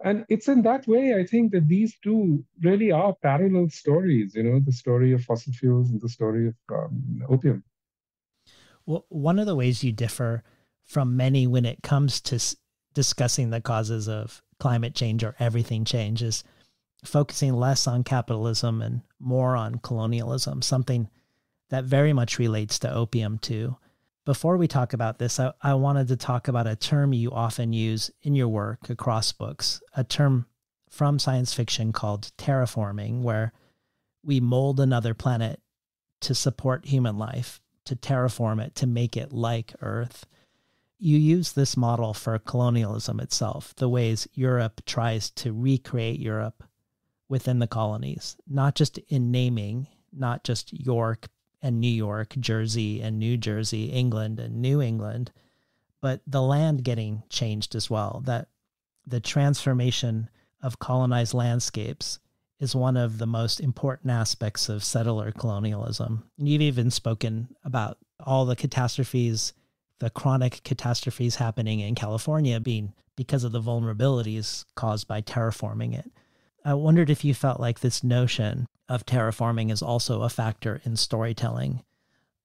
S2: And it's in that way, I think, that these two really are parallel stories, the story of fossil fuels and the story of opium.
S1: Well, one of the ways you differ from many when it comes to discussing the causes of climate change or everything change is focusing less on capitalism and more on colonialism, something that very much relates to opium too. Before we talk about this, I wanted to talk about a term you often use in your work across books, a term from science fiction called terraforming, where we mold another planet to support human life, to terraform it, to make it like Earth. You use this model for colonialism itself, the ways Europe tries to recreate Europe within the colonies, not just in naming, not just York and New York, Jersey and New Jersey, England and New England, but the land getting changed as well, that the transformation of colonized landscapes is one of the most important aspects of settler colonialism. You've even spoken about all the catastrophes, the chronic catastrophes happening in California being because of the vulnerabilities caused by terraforming it. I wondered if you felt like this notion of terraforming is also a factor in storytelling.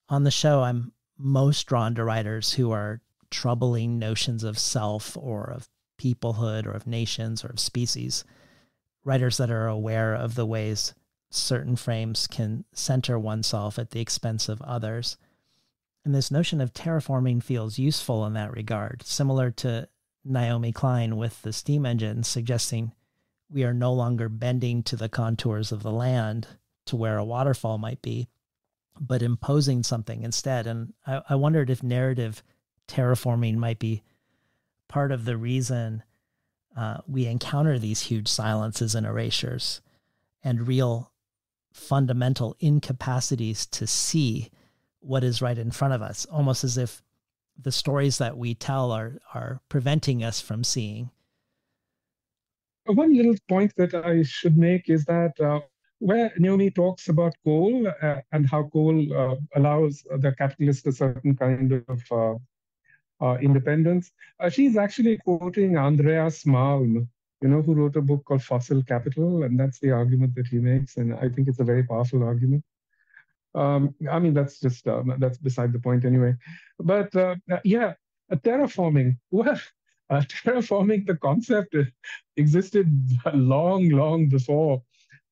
S1: On the show, I'm most drawn to writers who are troubling notions of self or of peoplehood or of nations or of species. Writers that are aware of the ways certain frames can center oneself at the expense of others. And this notion of terraforming feels useful in that regard, similar to Naomi Klein with the steam engine, suggesting we are no longer bending to the contours of the land to where a waterfall might be, but imposing something instead. And I wondered if narrative terraforming might be part of the reason we encounter these huge silences and erasures and real fundamental incapacities to see what is right in front of us, almost as if the stories that we tell are preventing us from seeing.
S2: One little point that I should make is that where Naomi talks about coal and how coal allows the capitalist a certain kind of independence, she's actually quoting Andreas Malm, who wrote a book called Fossil Capital, and that's the argument that he makes, and I think it's a very powerful argument. I mean, that's beside the point anyway. But terraforming. Well, terraforming, the concept existed long before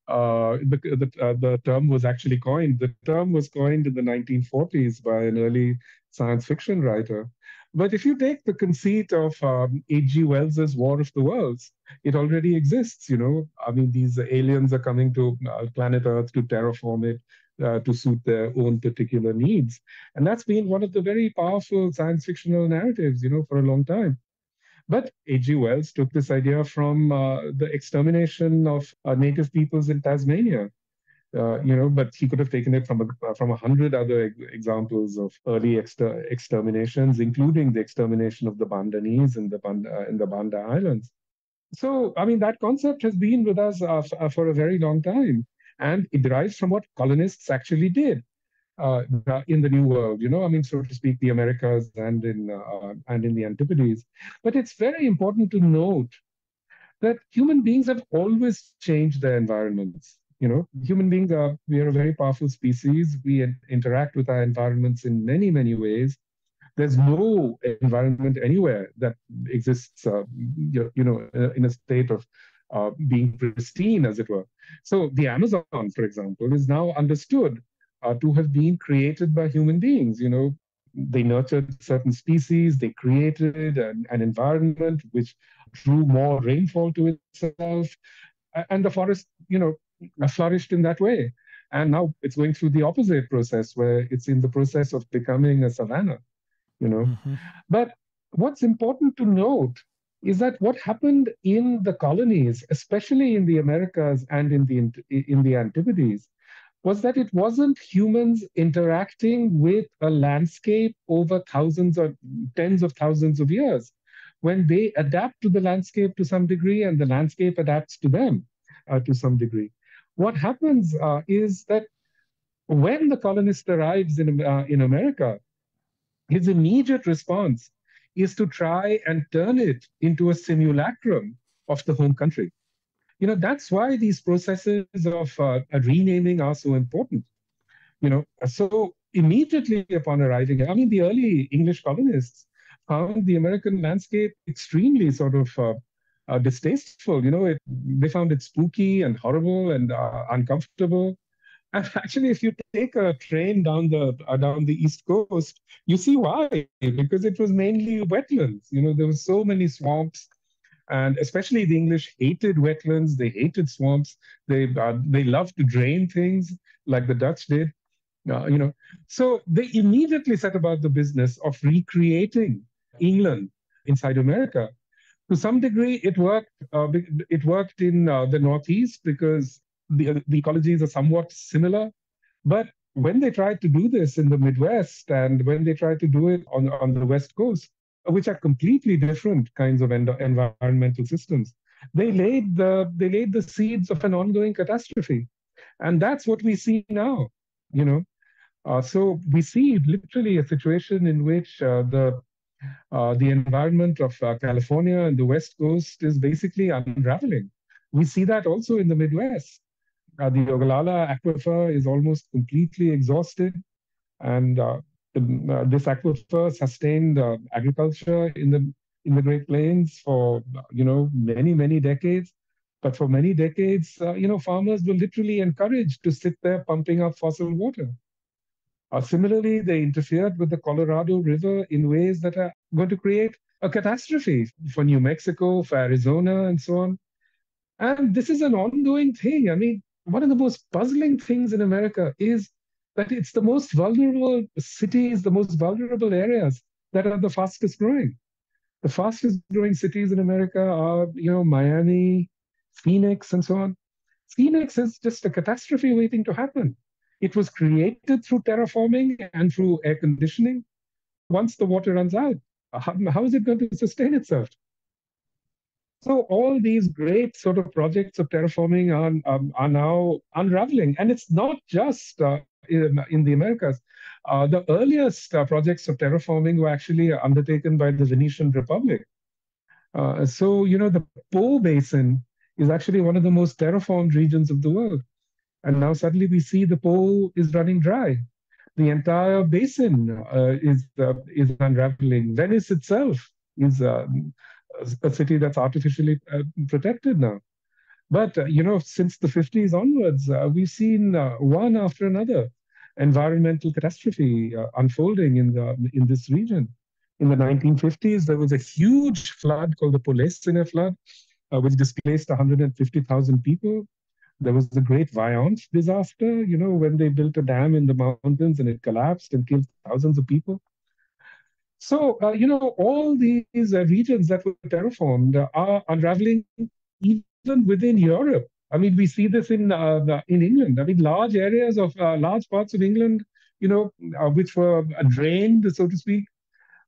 S2: the term was actually coined. The term was coined in the 1940s by an early science fiction writer. But if you take the conceit of H.G. Wells's War of the Worlds, it already exists. I mean, these aliens are coming to planet Earth to terraform it, to suit their own particular needs. And that's been one of the very powerful science fictional narratives, for a long time. But H.G. Wells took this idea from the extermination of native peoples in Tasmania. But he could have taken it from 100 other examples of early exterminations, including the extermination of the Bandanese in the Banda Islands. So, I mean, that concept has been with us for a very long time.
S5: And it derives from what colonists actually did in the New World, I mean, so to speak, the Americas and in the Antipodes. But it's very important to note that human beings have always changed their environments. Human beings we are a very powerful species. We interact with our environments in many, many ways. There's no environment anywhere that exists, in a state of being pristine, as it were. So the Amazon, for example, is now understood to have been created by human beings. They nurtured certain species, they created an environment which drew more rainfall to itself, and the forest, flourished in that way. And now it's going through the opposite process, where it's in the process of becoming a savanna.
S1: Mm-hmm.
S5: But what's important to note is that what happened in the colonies, especially in the Americas and in the Antipodes, was that it wasn't humans interacting with a landscape over thousands or tens of thousands of years. When they adapt to the landscape to some degree and the landscape adapts to them to some degree, what happens is that when the colonist arrives in America, his immediate response is to try and turn it into a simulacrum of the home country. That's why these processes of renaming are so important. So immediately upon arriving, I mean, the early English colonists found the American landscape extremely sort of distasteful. They found it spooky and horrible and uncomfortable. And actually, if you take a train down the East Coast, you see why. Because it was mainly wetlands. There were so many swamps, and especially the English hated wetlands. They hated swamps. They loved to drain things like the Dutch did. So they immediately set about the business of recreating England inside America. To some degree, it worked. It worked in the Northeast because the ecologies are somewhat similar. But when they tried to do this in the Midwest and when they tried to do it on the West Coast, which are completely different kinds of environmental systems, they laid the seeds of an ongoing catastrophe, and that's what we see now. So we see literally a situation in which the environment of California and the West Coast is basically unraveling. We see that also in the Midwest. The Ogallala aquifer is almost completely exhausted, and this aquifer sustained agriculture in the Great Plains for many decades. But for many decades, farmers were literally encouraged to sit there pumping up fossil water. Similarly, they interfered with the Colorado River in ways that are going to create a catastrophe for New Mexico, for Arizona, and so on. And this is an ongoing thing. I mean, one of the most puzzling things in America is that it's the most vulnerable cities, the most vulnerable areas that are the fastest growing. The fastest growing cities in America are, Miami, Phoenix, and so on. Phoenix is just a catastrophe waiting to happen. It was created through terraforming and through air conditioning. Once the water runs out, how is it going to sustain itself? So all these great sort of projects of terraforming are now unraveling. And it's not just in the Americas. The earliest projects of terraforming were actually undertaken by the Venetian Republic. So, the Po Basin is actually one of the most terraformed regions of the world. And now suddenly we see the Po is running dry. The entire basin is unraveling. Venice itself is a city that's artificially protected now. But, since the 50s onwards, we've seen one after another environmental catastrophe unfolding in this region. In the 1950s, there was a huge flood called the Polesine flood, which displaced 150,000 people. There was the Great Violence disaster, when they built a dam in the mountains and it collapsed and killed thousands of people. So, all these regions that were terraformed are unraveling even within Europe. I mean, we see this in England. I mean, large areas of large parts of England, which were drained, so to speak,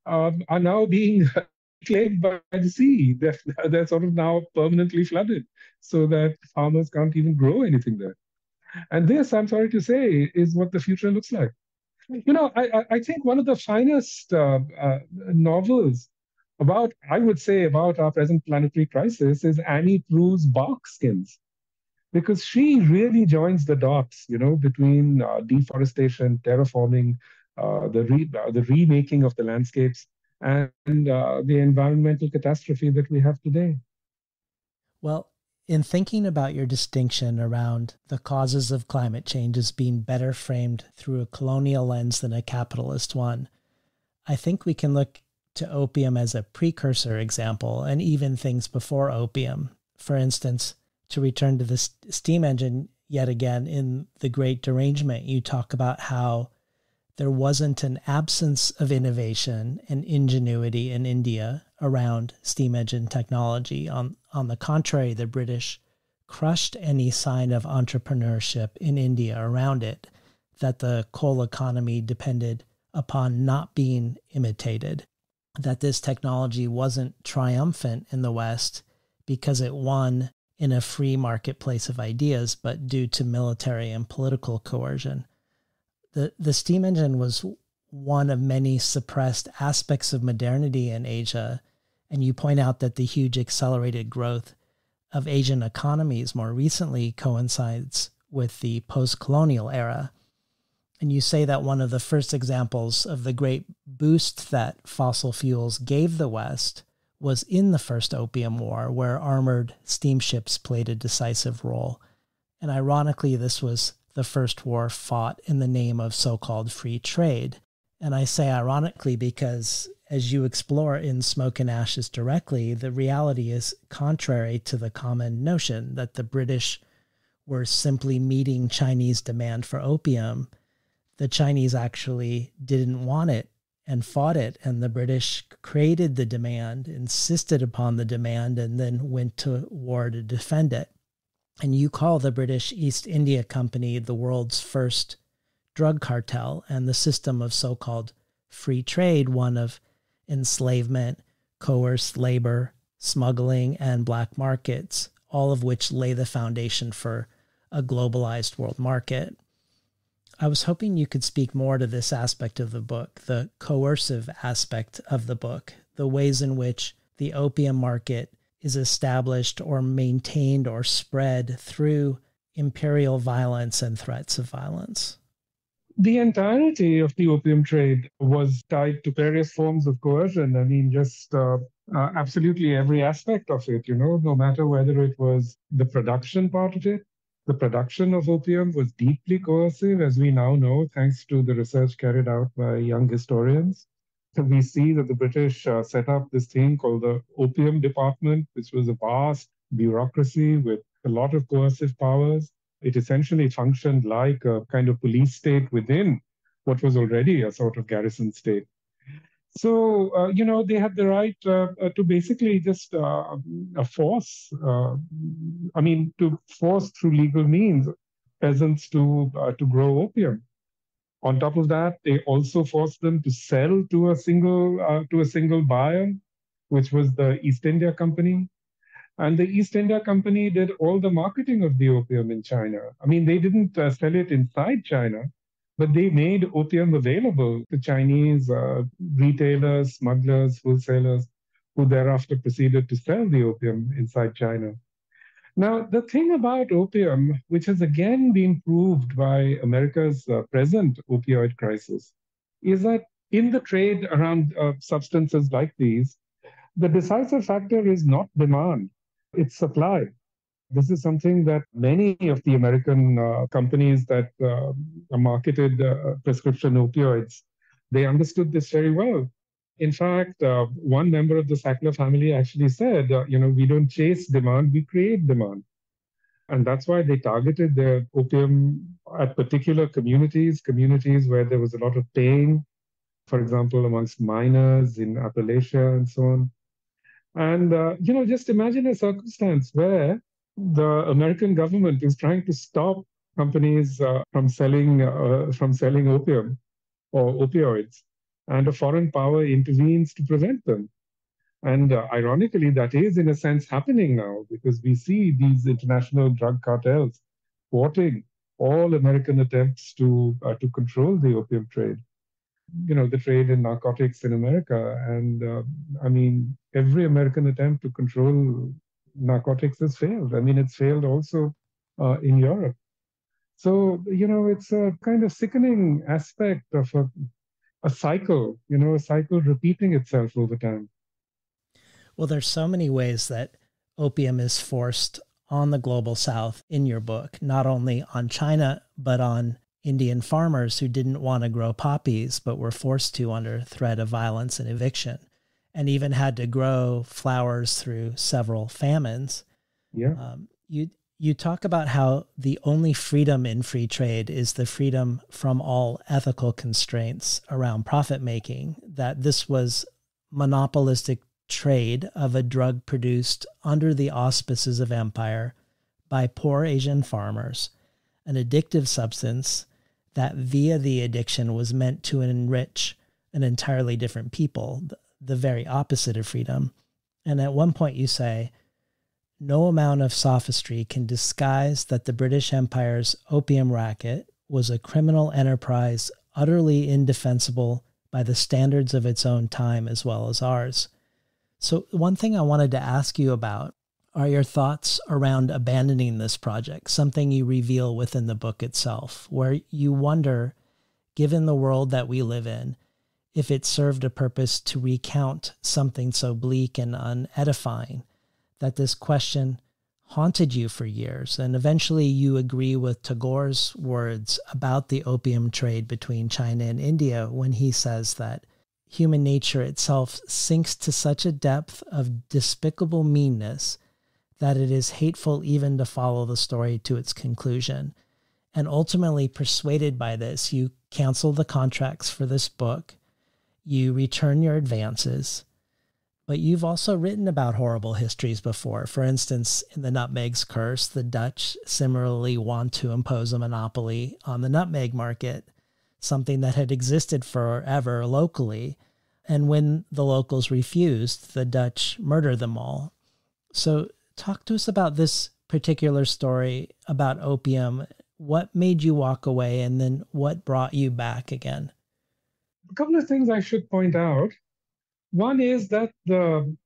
S5: are now being claimed by the sea. They're sort of now permanently flooded, so that farmers can't even grow anything there. And this, I'm sorry to say, is what the future looks like. I think one of the finest novels about, I would say, about our present planetary crisis is Annie Proulx's Bark Skins, because she really joins the dots, between deforestation, terraforming, the remaking of the landscapes, and the environmental catastrophe that we have today.
S1: Well, in thinking about your distinction around the causes of climate change as being better framed through a colonial lens than a capitalist one, I think we can look to opium as a precursor example, and even things before opium. For instance, to return to the steam engine yet again, in The Great Derangement, you talk about how there wasn't an absence of innovation and ingenuity in India around steam engine technology. On the contrary, the British crushed any sign of entrepreneurship in India around it, that the coal economy depended upon not being imitated, that this technology wasn't triumphant in the West because it won in a free marketplace of ideas, but due to military and political coercion. The steam engine was one of many suppressed aspects of modernity in Asia, and you point out that the huge accelerated growth of Asian economies more recently coincides with the post-colonial era. And you say that one of the first examples of the great boost that fossil fuels gave the West was in the first Opium War, where armored steamships played a decisive role. And ironically, this was the first war fought in the name of so-called free trade. And I say ironically because, as you explore in Smoke and Ashes directly, the reality is contrary to the common notion that the British were simply meeting Chinese demand for opium. The Chinese actually didn't want it and fought it, and the British created the demand, insisted upon the demand, and then went to war to defend it. And you call the British East India Company the world's first drug cartel, and the system of so-called free trade one of enslavement, coerced labor, smuggling, and black markets, all of which lay the foundation for a globalized world market. I was hoping you could speak more to this aspect of the book, the coercive aspect of the book, the ways in which the opium market is established or maintained or spread through imperial violence and threats of violence.
S5: The entirety of the opium trade was tied to various forms of coercion. I mean, just absolutely every aspect of it, no matter whether it was the production part of it. The production of opium was deeply coercive, as we now know, thanks to the research carried out by young historians. So we see that the British set up this thing called the Opium Department, which was a vast bureaucracy with a lot of coercive powers. It essentially functioned like a kind of police state within what was already a sort of garrison state. So, they had the right to basically just force, to force through legal means peasants to grow opium. On top of that, they also forced them to sell to a single buyer, which was the East India Company. And the East India Company did all the marketing of the opium in China. I mean, they didn't sell it inside China, but they made opium available to Chinese retailers, smugglers, wholesalers, who thereafter proceeded to sell the opium inside China. Now, the thing about opium, which has again been proved by America's present opioid crisis, is that in the trade around substances like these, the decisive factor is not demand, it's supply. This is something that many of the American companies that marketed prescription opioids, they understood this very well. In fact, one member of the Sackler family actually said, we don't chase demand, we create demand. And that's why they targeted their opium at particular communities where there was a lot of pain, for example, amongst miners in Appalachia and so on. And, just imagine a circumstance where the American government is trying to stop companies from selling opium or opioids, and a foreign power intervenes to prevent them. And ironically, that is in a sense happening now, because we see these international drug cartels thwarting all American attempts to control the opium trade, the trade in narcotics in America. And I mean, every American attempt to control narcotics has failed. I mean, it's failed also in Europe. So, it's a kind of sickening aspect of a cycle, a cycle repeating itself over time.
S1: Well, there's so many ways that opium is forced on the global south in your book, not only on China, but on Indian farmers who didn't want to grow poppies, but were forced to under threat of violence and eviction, and even had to grow flowers through several famines.
S5: Yeah.
S1: You talk about how the only freedom in free trade is the freedom from all ethical constraints around profit making, that this was monopolistic trade of a drug produced under the auspices of empire by poor Asian farmers, an addictive substance that via the addiction was meant to enrich an entirely different people, the very opposite of freedom. And at one point you say, no amount of sophistry can disguise that the British Empire's opium racket was a criminal enterprise utterly indefensible by the standards of its own time as well as ours. So one thing I wanted to ask you about are your thoughts around abandoning this project, something you reveal within the book itself, where you wonder, given the world that we live in, if it served a purpose to recount something so bleak and unedifying, that this question haunted you for years. And eventually you agree with Tagore's words about the opium trade between China and India when he says that human nature itself sinks to such a depth of despicable meanness that it is hateful even to follow the story to its conclusion. And ultimately persuaded by this, you cancel the contracts for this book, you return your advances, but you've also written about horrible histories before. For instance, in The Nutmeg's Curse, the Dutch similarly want to impose a monopoly on the nutmeg market, something that had existed forever locally. And when the locals refused, the Dutch murdered them all. So talk to us about this particular story about opium. What made you walk away, and then what brought you back again?
S5: A couple of things I should point out. One is that the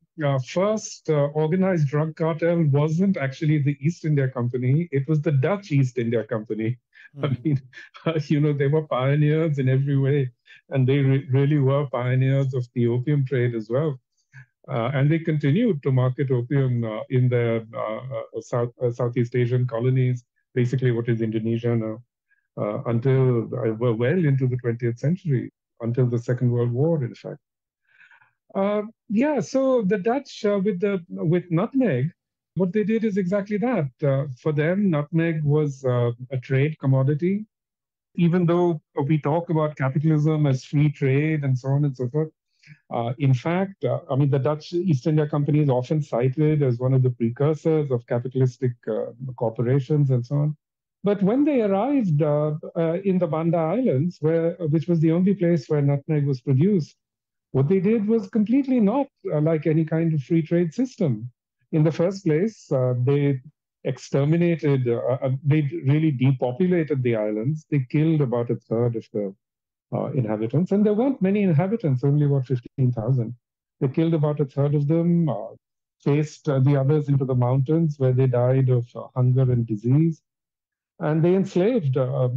S5: first organized drug cartel wasn't actually the East India Company. It was the Dutch East India Company. I mean, they were pioneers in every way, and they really were pioneers of the opium trade as well. And they continued to market opium in the Southeast Asian colonies, basically what is Indonesia now, until well into the 20th century, until the Second World War, in fact. So the Dutch with nutmeg, what they did is exactly that. For them, nutmeg was a trade commodity. Even though we talk about capitalism as free trade and so on and so forth, in fact, I mean, the Dutch East India Company is often cited as one of the precursors of capitalistic corporations and so on. But when they arrived in the Banda Islands, which was the only place where nutmeg was produced, what they did was completely not like any kind of free trade system. In the first place, they exterminated, they really depopulated the islands. They killed about a third of the inhabitants, and there weren't many inhabitants, only about 15,000. They killed about a third of them, chased the others into the mountains where they died of hunger and disease. And they enslaved a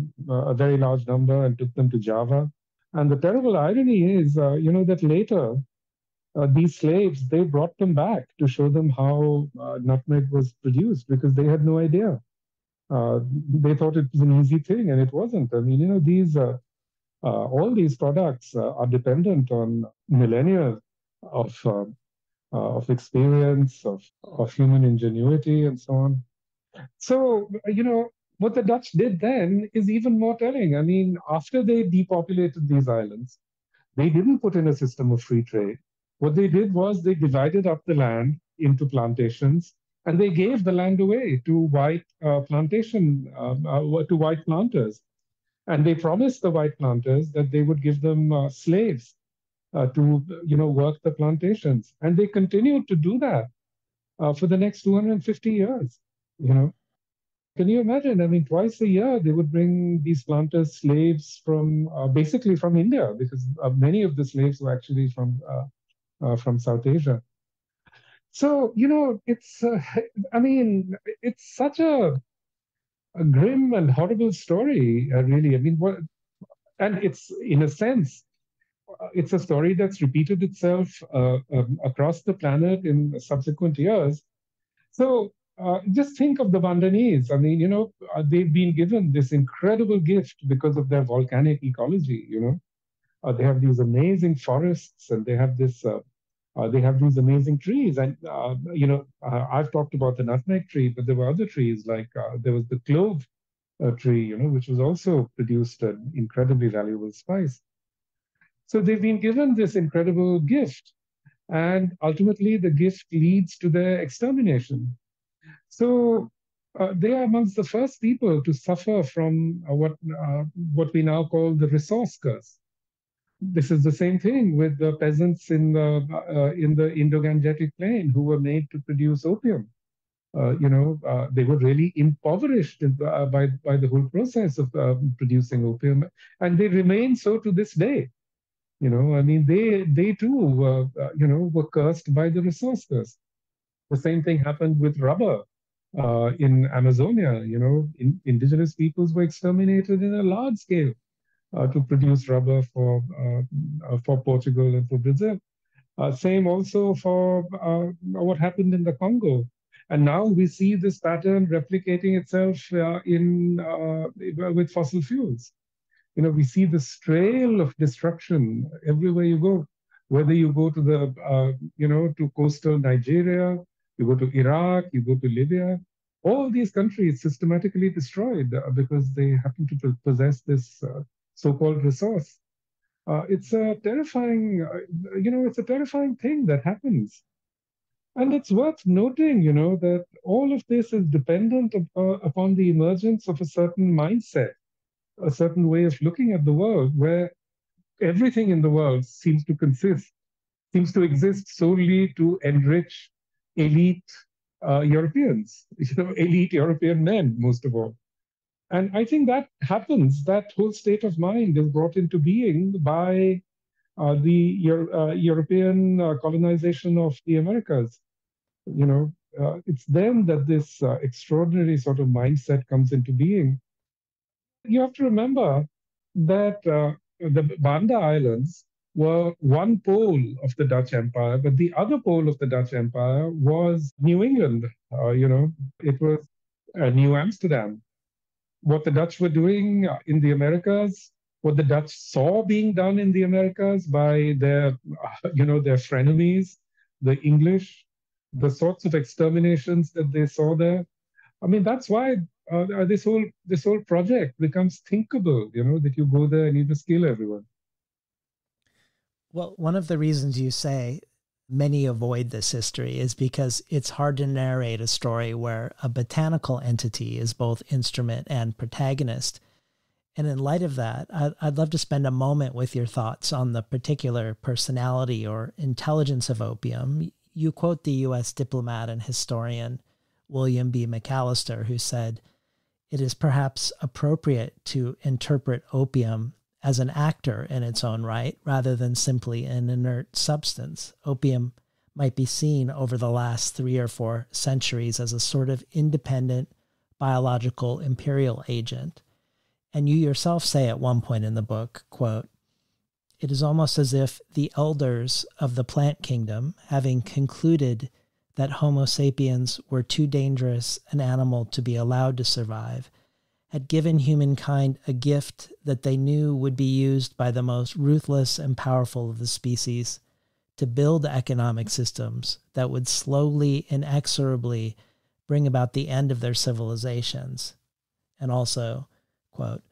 S5: very large number and took them to Java. And the terrible irony is, that later these slaves, they brought them back to show them how nutmeg was produced because they had no idea. They thought it was an easy thing, and it wasn't. I mean, all these products are dependent on millennia of experience, of human ingenuity, and so on. So, what the Dutch did then is even more telling. I mean, after they depopulated these islands, they didn't put in a system of free trade. What they did was they divided up the land into plantations, and they gave the land away to white to white planters. And they promised the white planters that they would give them slaves to, work the plantations. And they continued to do that for the next 250 years, Can you imagine? I mean, twice a year they would bring these planters slaves from basically from India, because many of the slaves were actually from South Asia. So, it's, I mean, it's such a grim and horrible story, really. I mean, and it's, in a sense, it's a story that's repeated itself across the planet in subsequent years. So just think of the Vandanese. I mean, they've been given this incredible gift because of their volcanic ecology. They have these amazing forests, and they have these amazing trees. And I've talked about the nutmeg tree, but there were other trees, like there was the clove tree, which was also produced an incredibly valuable spice. So they've been given this incredible gift, and ultimately the gift leads to their extermination. So they are amongst the first people to suffer from what we now call the resource curse. This is the same thing with the peasants in the Indo-Gangetic plain who were made to produce opium. They were really impoverished by the whole process of producing opium, and they remain so to this day. I mean, they too were cursed by the resource curse. The same thing happened with rubber in Amazonia. Indigenous peoples were exterminated in a large scale to produce rubber for Portugal and for Brazil. Same also for what happened in the Congo. And now we see this pattern replicating itself with fossil fuels. We see this trail of destruction everywhere you go. Whether you go to to coastal Nigeria, you go to Iraq, you go to Libya, all these countries systematically destroyed because they happen to possess this so-called resource. It's a terrifying, it's a terrifying thing that happens. And it's worth noting, that all of this is dependent upon the emergence of a certain mindset, a certain way of looking at the world, where everything in the world seems to exist solely to enrich elite Europeans, elite European men, most of all. And I think that that whole state of mind is brought into being by the European colonization of the Americas. It's then that this extraordinary sort of mindset comes into being. You have to remember that the Banda Islands were one pole of the Dutch Empire, but the other pole of the Dutch Empire was New England. It was New Amsterdam. What the Dutch were doing in the Americas, what the Dutch saw being done in the Americas by their frenemies, the English, the sorts of exterminations that they saw there. I mean, that's why this whole project becomes thinkable. That you go there and you just kill everyone.
S1: Well, one of the reasons you say many avoid this history is because it's hard to narrate a story where a botanical entity is both instrument and protagonist. And in light of that, I'd love to spend a moment with your thoughts on the particular personality or intelligence of opium. You quote the U.S. diplomat and historian William B. McAllister, who said, "It is perhaps appropriate to interpret opium as an actor in its own right, rather than simply an inert substance. Opium might be seen over the last 3 or 4 centuries as a sort of independent biological imperial agent." And you yourself say at one point in the book, quote, "It is almost as if the elders of the plant kingdom, having concluded that Homo sapiens were too dangerous an animal to be allowed to survive, had given humankind a gift that they knew would be used by the most ruthless and powerful of the species to build economic systems that would slowly, inexorably bring about the end of their civilizations." And also, quote,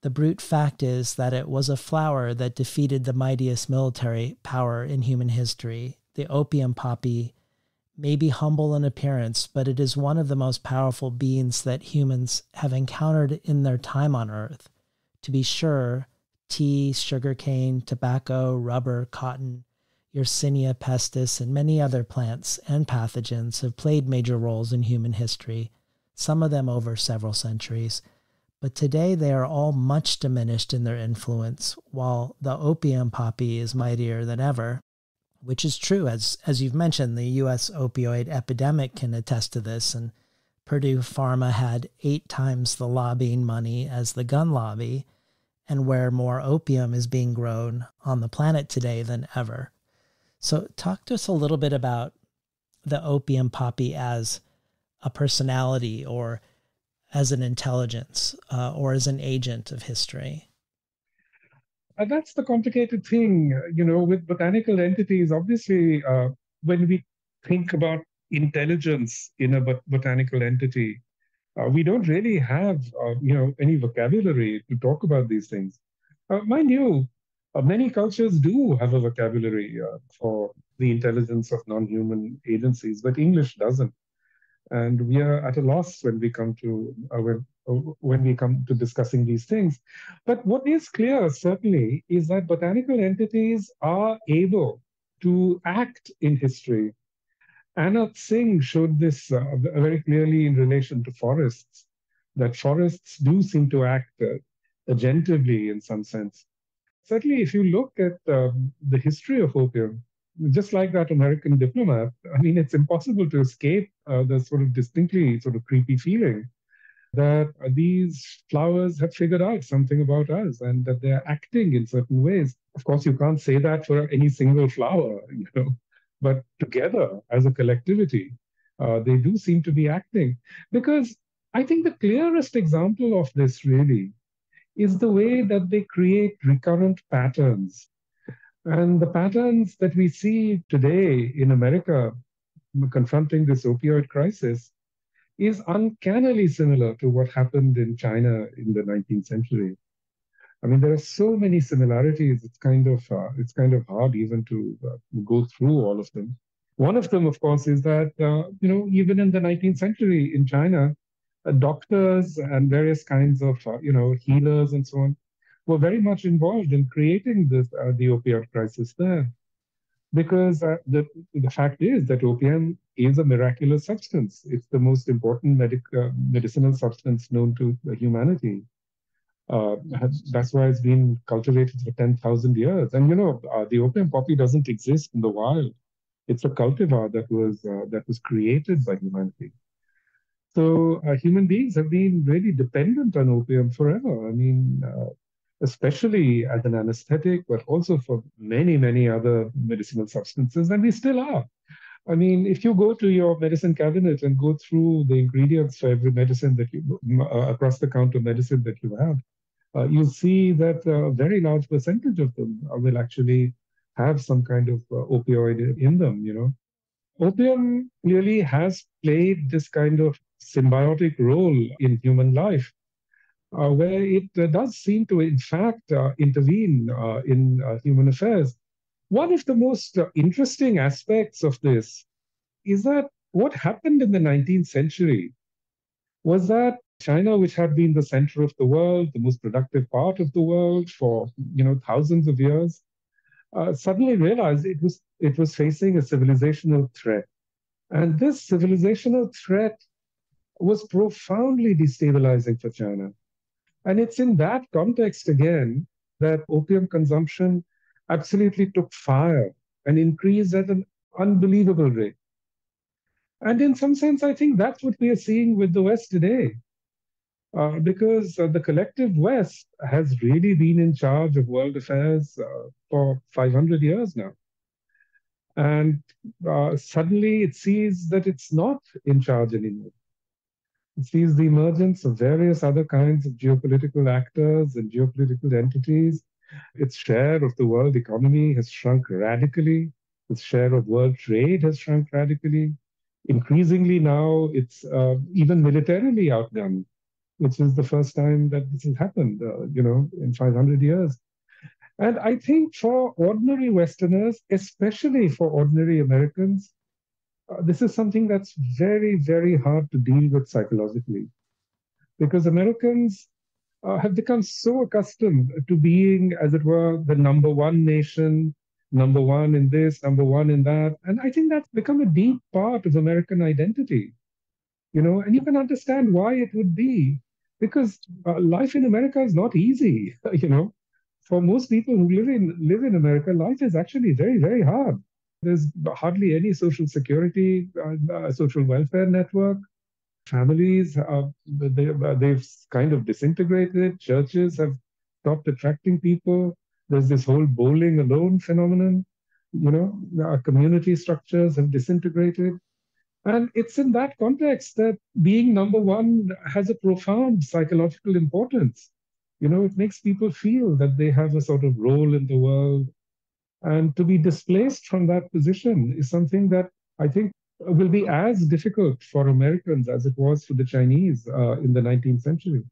S1: "The brute fact is that it was a flower that defeated the mightiest military power in human history. The opium poppy may be humble in appearance, but it is one of the most powerful beings that humans have encountered in their time on Earth. To be sure, tea, sugarcane, tobacco, rubber, cotton, Yersinia pestis, and many other plants and pathogens have played major roles in human history, some of them over several centuries, but today they are all much diminished in their influence, while the opium poppy is mightier than ever, which is true. As you've mentioned, the U.S. opioid epidemic can attest to this, and Purdue Pharma had 8 times the lobbying money as the gun lobby, and where more opium is being grown on the planet today than ever. So talk to us a little bit about the opium poppy as a personality, or as an intelligence, or as an agent of history.
S5: That's the complicated thing, with botanical entities. Obviously, when we think about intelligence in a botanical entity, we don't really have, any vocabulary to talk about these things. Mind you, many cultures do have a vocabulary for the intelligence of non-human agencies, but English doesn't. And we are at a loss when we come to discussing these things. But what is clear, certainly, is that botanical entities are able to act in history. Anat Singh showed this very clearly in relation to forests, that forests do seem to act agentively in some sense. Certainly, if you look at the history of opium, just like that American diplomat, I mean, it's impossible to escape the sort of distinctly sort of creepy feeling that these flowers have figured out something about us and that they're acting in certain ways. Of course, you can't say that for any single flower, but together as a collectivity, they do seem to be acting. Because I think the clearest example of this really is the way that they create recurrent patterns. And the patterns that we see today in America confronting this opioid crisis is uncannily similar to what happened in China in the 19th century. I mean, there are so many similarities. It's kind of hard even to go through all of them. One of them, of course, is that even in the 19th century in China, doctors and various kinds of healers and so on were very much involved in creating the opioid crisis there, because the fact is that opium is a miraculous substance. It's the most important medicinal substance known to humanity. That's why it's been cultivated for 10,000 years. And the opium poppy doesn't exist in the wild. It's a cultivar that was created by humanity. So human beings have been really dependent on opium forever. I mean, especially as an anesthetic, but also for many, many other medicinal substances, and we still are. I mean, if you go to your medicine cabinet and go through the ingredients for every medicine that you, across the counter medicine that you have, you'll see that a very large percentage of them will actually have some kind of opioid in them. Opium clearly has played this kind of symbiotic role in human life, where it does seem to, in fact, intervene in human affairs. One of the most interesting aspects of this is that what happened in the 19th century was that China, which had been the center of the world, the most productive part of the world for thousands of years, suddenly realized it was facing a civilizational threat. And this civilizational threat was profoundly destabilizing for China. And it's in that context, again, that opium consumption absolutely took fire and increased at an unbelievable rate. And in some sense, I think that's what we are seeing with the West today. Because the collective West has really been in charge of world affairs for 500 years now. And suddenly it sees that it's not in charge anymore. It sees the emergence of various other kinds of geopolitical actors and geopolitical entities. Its share of the world economy has shrunk radically. Its share of world trade has shrunk radically. Increasingly now, it's even militarily outgunned, which is the first time that this has happened, in 500 years. And I think for ordinary Westerners, especially for ordinary Americans, this is something that's very, very hard to deal with psychologically, because Americans have become so accustomed to being, as it were, the number one nation, number one in this, number one in that. And I think that's become a deep part of American identity. And you can understand why it would be, because life in America is not easy. For most people who live in America, life is actually very, very hard. There's hardly any social security, social welfare network. Families, they've kind of disintegrated. Churches have stopped attracting people. There's this whole bowling alone phenomenon. Our community structures have disintegrated. And it's in that context that being number one has a profound psychological importance. It makes people feel that they have a sort of role in the world. And to be displaced from that position is something that I think will be as difficult for Americans as it was for the Chinese in the 19th century.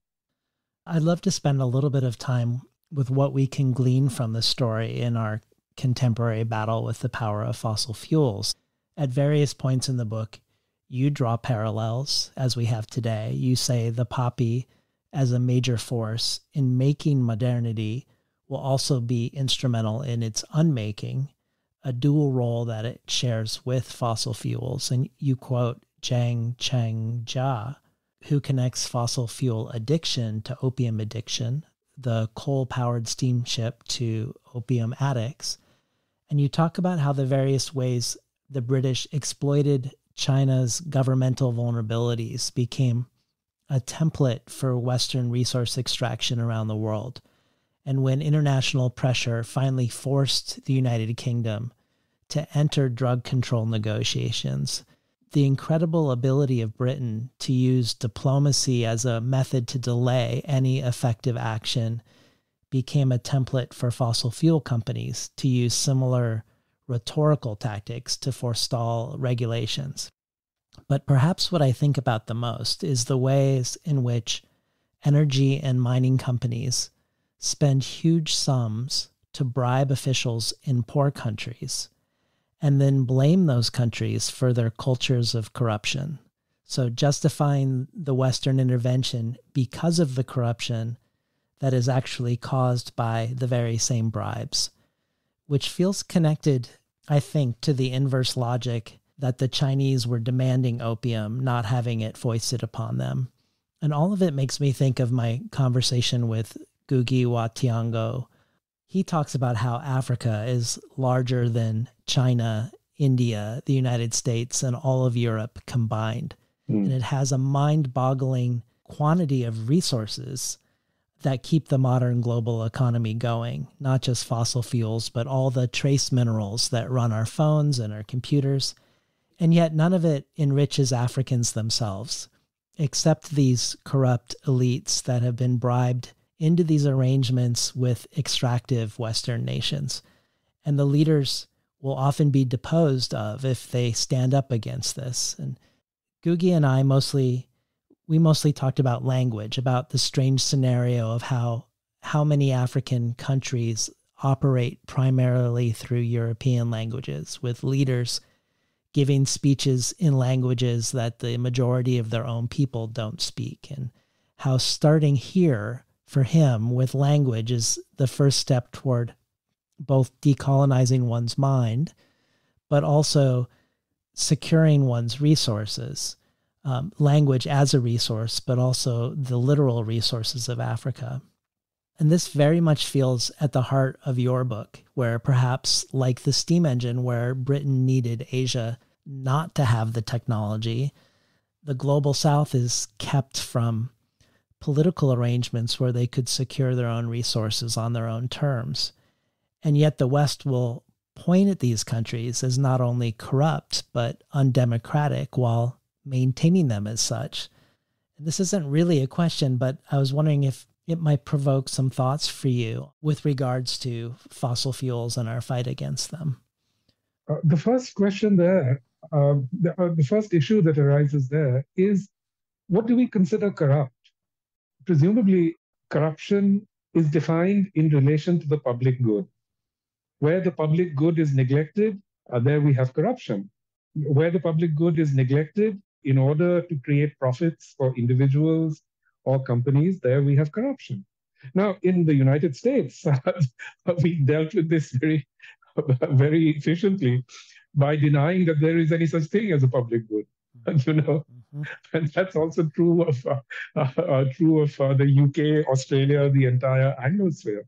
S1: I'd love to spend a little bit of time with what we can glean from the story in our contemporary battle with the power of fossil fuels. At various points in the book, you draw parallels as we have today. You say the poppy as a major force in making modernity will also be instrumental in its unmaking, a dual role that it shares with fossil fuels. And you quote Zhang Chengjia, who connects fossil fuel addiction to opium addiction, the coal-powered steamship to opium addicts. And you talk about how the various ways the British exploited China's governmental vulnerabilities became a template for Western resource extraction around the world. And when international pressure finally forced the United Kingdom to enter drug control negotiations, the incredible ability of Britain to use diplomacy as a method to delay any effective action became a template for fossil fuel companies to use similar rhetorical tactics to forestall regulations. But perhaps what I think about the most is the ways in which energy and mining companies spend huge sums to bribe officials in poor countries and then blame those countries for their cultures of corruption. So justifying the Western intervention because of the corruption that is actually caused by the very same bribes, which feels connected, I think, to the inverse logic that the Chinese were demanding opium, not having it foisted upon them. And all of it makes me think of my conversation with Gugi wa Tiango. He talks about how Africa is larger than China, India, the United States, and all of Europe combined. And it has a mind-boggling quantity of resources that keep the modern global economy going, not just fossil fuels, but all the trace minerals that run our phones and our computers. And yet none of it enriches Africans themselves, except these corrupt elites that have been bribed into these arrangements with extractive Western nations. And the leaders will often be deposed of if they stand up against this. And Gugi and I mostly talked about language, about the strange scenario of how many African countries operate primarily through European languages, with leaders giving speeches in languages that the majority of their own people don't speak, and how starting here for him with language is the first step toward both decolonizing one's mind, but also securing one's resources, language as a resource, but also the literal resources of Africa. And this very much feels at the heart of your book, where perhaps like the steam engine, where Britain needed Asia not to have the technology, the global South is kept from political arrangements where they could secure their own resources on their own terms. And yet the West will point at these countries as not only corrupt, but undemocratic while maintaining them as such. And this isn't really a question, but I was wondering if it might provoke some thoughts for you with regards to fossil fuels and our fight against them.
S5: The first question there, the first issue that arises there is, what do we consider corrupt? Presumably, corruption is defined in relation to the public good. Where the public good is neglected, there we have corruption. Where the public good is neglected in order to create profits for individuals or companies, there we have corruption. Now, in the United States, we dealt with this very, very efficiently by denying that there is any such thing as a public good. And that's also true of the UK, Australia, the entire Anglosphere.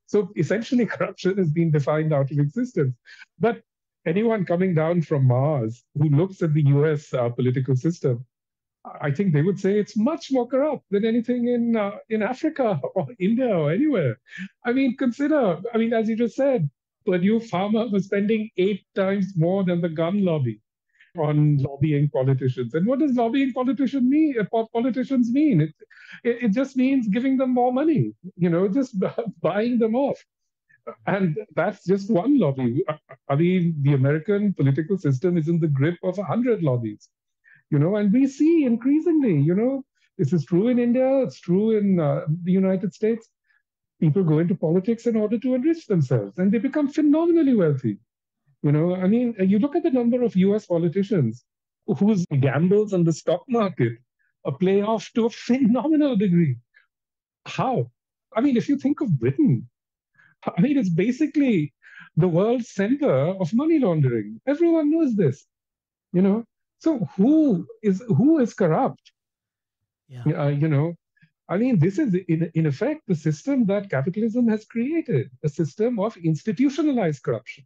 S5: So essentially, corruption has been defined out of existence. But anyone coming down from Mars who looks at the US political system, I think they would say it's much more corrupt than anything in Africa or India or anywhere. I mean, consider, as you just said, Purdue Pharma was spending 8 times more than the gun lobby on lobbying politicians. And what does lobbying politicians mean? It just means giving them more money, just buying them off. And that's just one lobby. The American political system is in the grip of 100 lobbies, and we see increasingly, this is true in India, it's true in the United States. People go into politics in order to enrich themselves, and they become phenomenally wealthy. You look at the number of US politicians whose gambles on the stock market play off to a phenomenal degree. How? If you think of Britain, it's basically the world's center of money laundering. Everyone knows this, So who is corrupt?
S1: Yeah.
S5: This is in effect the system that capitalism has created, a system of institutionalized corruption.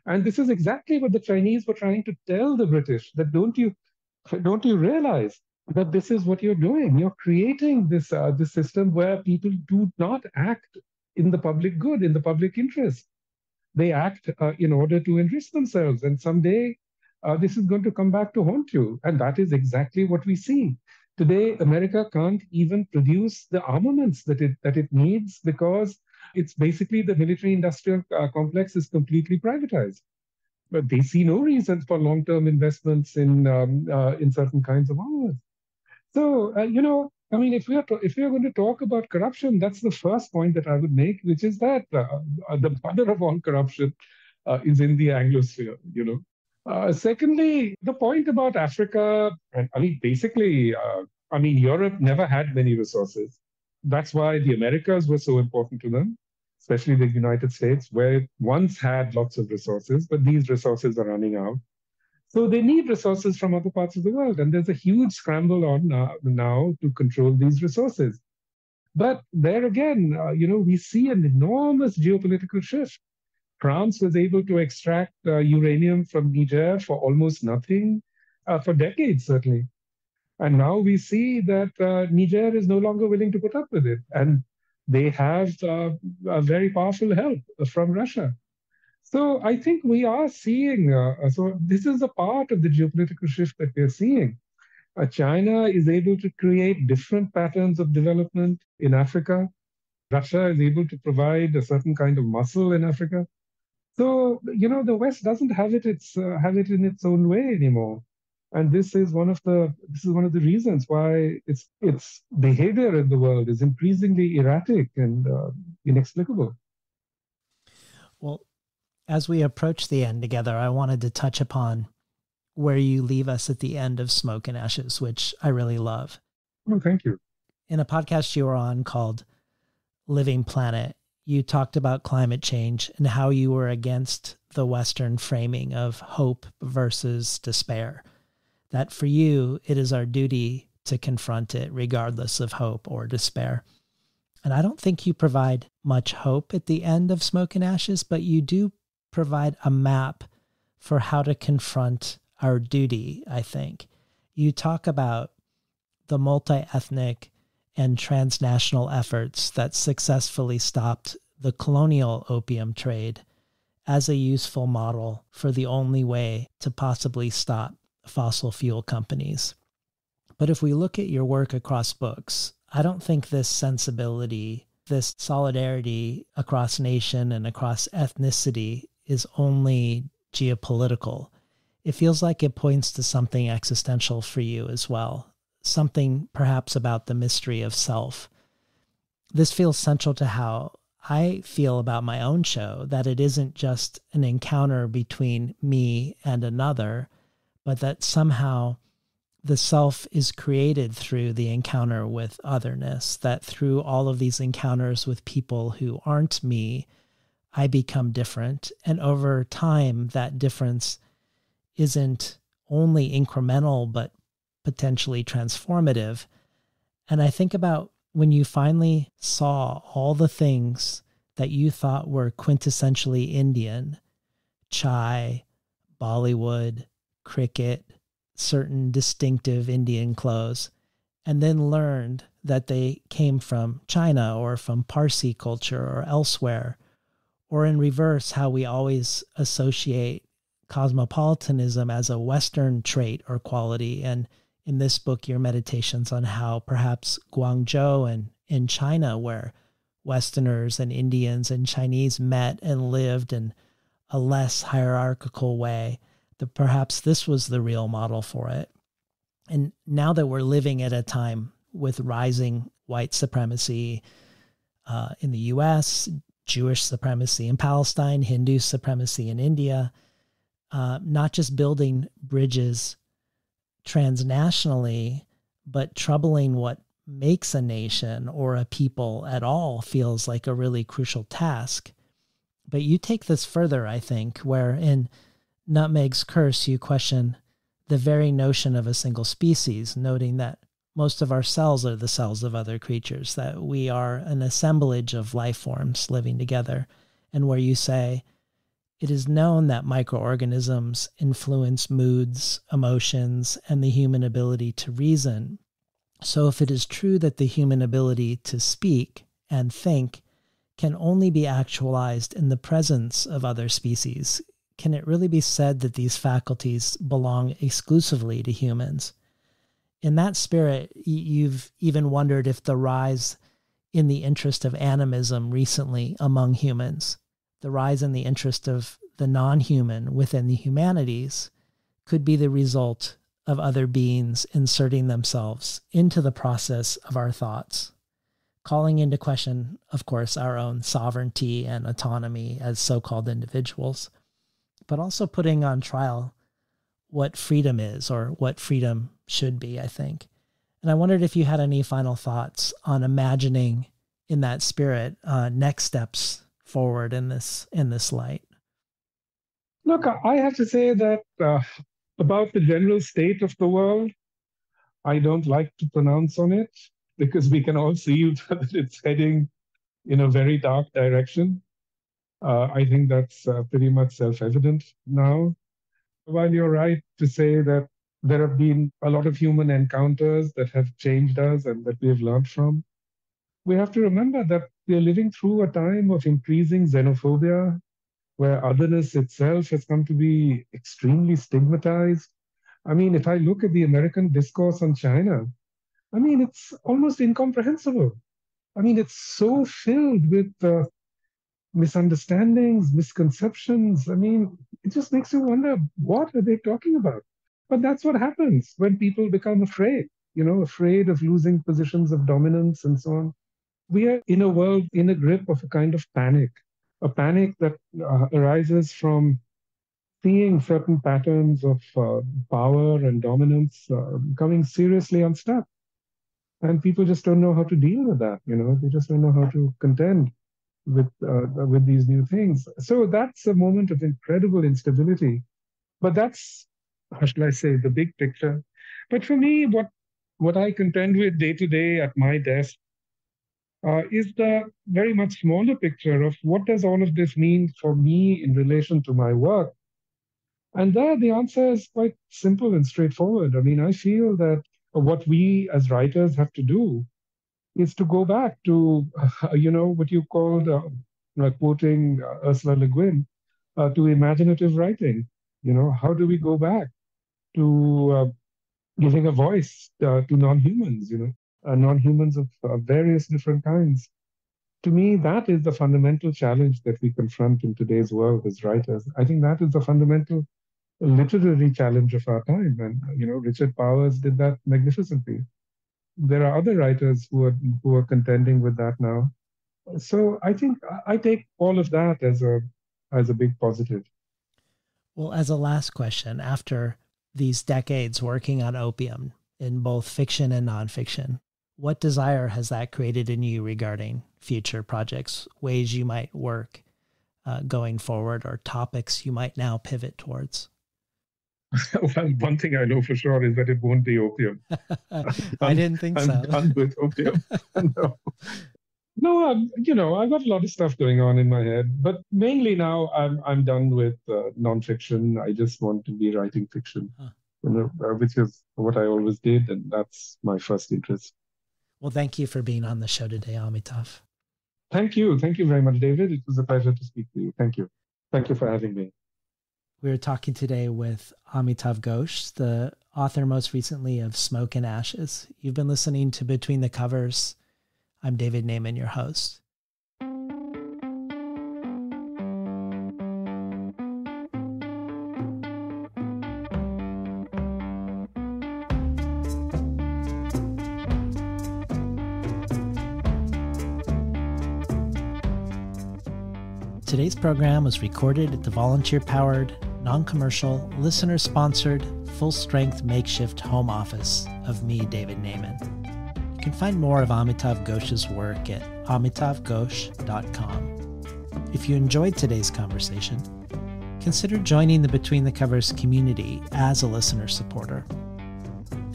S5: And this is exactly what the Chinese were trying to tell the British, that don't you realize that this is what you're doing? You're creating this system where people do not act in the public good, in the public interest. They act in order to enrich themselves. And someday this is going to come back to haunt you. And that is exactly what we see. Today, America can't even produce the armaments that it needs because it's basically the military-industrial complex is completely privatized. But they see no reason for long-term investments in certain kinds of armaments. So, if we are going to talk about corruption, that's the first point that I would make, which is that the mother of all corruption is in the Anglosphere, Secondly, the point about Africa, basically, Europe never had many resources. That's why the Americas were so important to them, especially the United States, where it once had lots of resources, but these resources are running out. So they need resources from other parts of the world, and there's a huge scramble on now to control these resources. But there again, we see an enormous geopolitical shift. France was able to extract uranium from Niger for almost nothing, for decades, certainly. And now we see that Niger is no longer willing to put up with it. And they have a very powerful help from Russia. So I think we are seeing, so this is a part of the geopolitical shift that we're seeing. China is able to create different patterns of development in Africa. Russia is able to provide a certain kind of muscle in Africa. So, the West doesn't have it in its own way anymore. And this is one of the reasons why its behavior in the world is increasingly erratic and inexplicable.
S1: Well, as we approach the end together, I wanted to touch upon where you leave us at the end of Smoke and Ashes, which I really love.
S5: Oh, thank you.
S1: In a podcast you were on called Living Planet, you talked about climate change and how you were against the Western framing of hope versus despair. That for you, it is our duty to confront it regardless of hope or despair. And I don't think you provide much hope at the end of Smoke and Ashes, but you do provide a map for how to confront our duty, I think. You talk about the multi-ethnic and transnational efforts that successfully stopped the colonial opium trade as a useful model for the only way to possibly stop fossil fuel companies. But if we look at your work across books, I don't think this sensibility, this solidarity across nation and across ethnicity is only geopolitical. It feels like it points to something existential for you as well, something perhaps about the mystery of self. This feels central to how I feel about my own show, that it isn't just an encounter between me and another, but that somehow the self is created through the encounter with otherness, that through all of these encounters with people who aren't me, I become different. And over time, that difference isn't only incremental, but potentially transformative. And I think about when you finally saw all the things that you thought were quintessentially Indian, chai, Bollywood, cricket, certain distinctive Indian clothes, and then learned that they came from China or from Parsi culture or elsewhere, or in reverse, how we always associate cosmopolitanism as a Western trait or quality. And in this book, your meditations on how perhaps Guangzhou and in China, where Westerners and Indians and Chinese met and lived in a less hierarchical way, that perhaps this was the real model for it. And now that we're living at a time with rising white supremacy in the US, Jewish supremacy in Palestine, Hindu supremacy in India, not just building bridges transnationally, but troubling what makes a nation or a people at all feels like a really crucial task. But you take this further, I think, where in Nutmeg's Curse, you question the very notion of a single species, noting that most of our cells are the cells of other creatures, that we are an assemblage of life forms living together. And where you say, it is known that microorganisms influence moods, emotions, and the human ability to reason. So if it is true that the human ability to speak and think can only be actualized in the presence of other species, can it really be said that these faculties belong exclusively to humans? In that spirit, you've even wondered if the rise in the interest of animism recently among humans, the rise in the interest of the non-human within the humanities, could be the result of other beings inserting themselves into the process of our thoughts, calling into question, of course, our own sovereignty and autonomy as so-called individuals, but also putting on trial what freedom is or what freedom should be, I think. And I wondered if you had any final thoughts on imagining in that spirit next steps forward in this light.
S5: Look, I have to say that about the general state of the world, I don't like to pronounce on it because we can all see that it's heading in a very dark direction. I think that's pretty much self-evident now. While you're right to say that there have been a lot of human encounters that have changed us and that we have learned from, we have to remember that we are living through a time of increasing xenophobia, where otherness itself has come to be extremely stigmatized. I mean, if I look at the American discourse on China, I mean, it's almost incomprehensible. I mean, it's so filled with misunderstandings, misconceptions. I mean, it just makes you wonder, what are they talking about? But that's what happens when people become afraid, afraid of losing positions of dominance and so on. We are in a world in a grip of a kind of panic, a panic that arises from seeing certain patterns of power and dominance becoming seriously unstuck. And people just don't know how to deal with that. They just don't know how to contend with these new things. So that's a moment of incredible instability. But that's, how shall I say, the big picture. But for me, what I contend with day to day at my desk is the very much smaller picture of what does all of this mean for me in relation to my work. And there, the answer is quite simple and straightforward. I mean, I feel that what we as writers have to do is to go back to, what you called, quoting Ursula Le Guin, to imaginative writing. How do we go back to giving a voice to non-humans, non-humans of various different kinds? To me, that is the fundamental challenge that we confront in today's world as writers. I think that is the fundamental literary challenge of our time. And, Richard Powers did that magnificently. There are other writers who are contending with that now. So I think I take all of that as a big positive.
S1: Well, as a last question, after these decades working on opium in both fiction and nonfiction, what desire has that created in you regarding future projects, ways you might work going forward, or topics you might now pivot towards?
S5: Well, one thing I know for sure is that it won't be opium.
S1: I didn't think so.
S5: I'm done with opium. No. No, I've got a lot of stuff going on in my head, but mainly now I'm done with nonfiction. I just want to be writing fiction, which is what I always did, and that's my first interest.
S1: Well, thank you for being on the show today, Amitav.
S5: Thank you very much, David. It was a pleasure to speak to you. Thank you for having me.
S1: We are talking today with Amitav Ghosh, the author most recently of Smoke and Ashes. You've been listening to Between the Covers. I'm David Naiman, your host. Today's program was recorded at the volunteer-powered, non-commercial, listener-sponsored, full-strength makeshift home office of me, David Naiman. You can find more of Amitav Ghosh's work at amitavghosh.com. If you enjoyed today's conversation, consider joining the Between the Covers community as a listener supporter.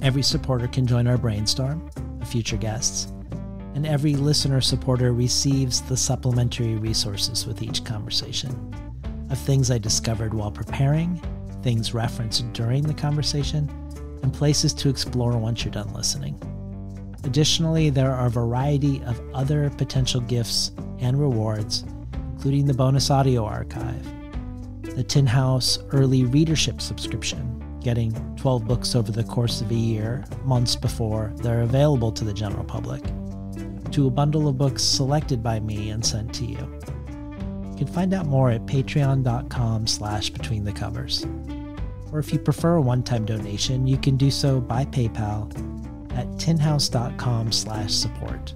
S1: Every supporter can join our brainstorm of future guests, and every listener supporter receives the supplementary resources with each conversation of things I discovered while preparing, things referenced during the conversation, and places to explore once you're done listening. Additionally, there are a variety of other potential gifts and rewards, including the bonus audio archive, the Tin House early readership subscription, getting 12 books over the course of a year, months before they're available to the general public, to a bundle of books selected by me and sent to you. You can find out more at patreon.com/betweenthecovers. Or if you prefer a one-time donation, you can do so by PayPal at tinhouse.com/support.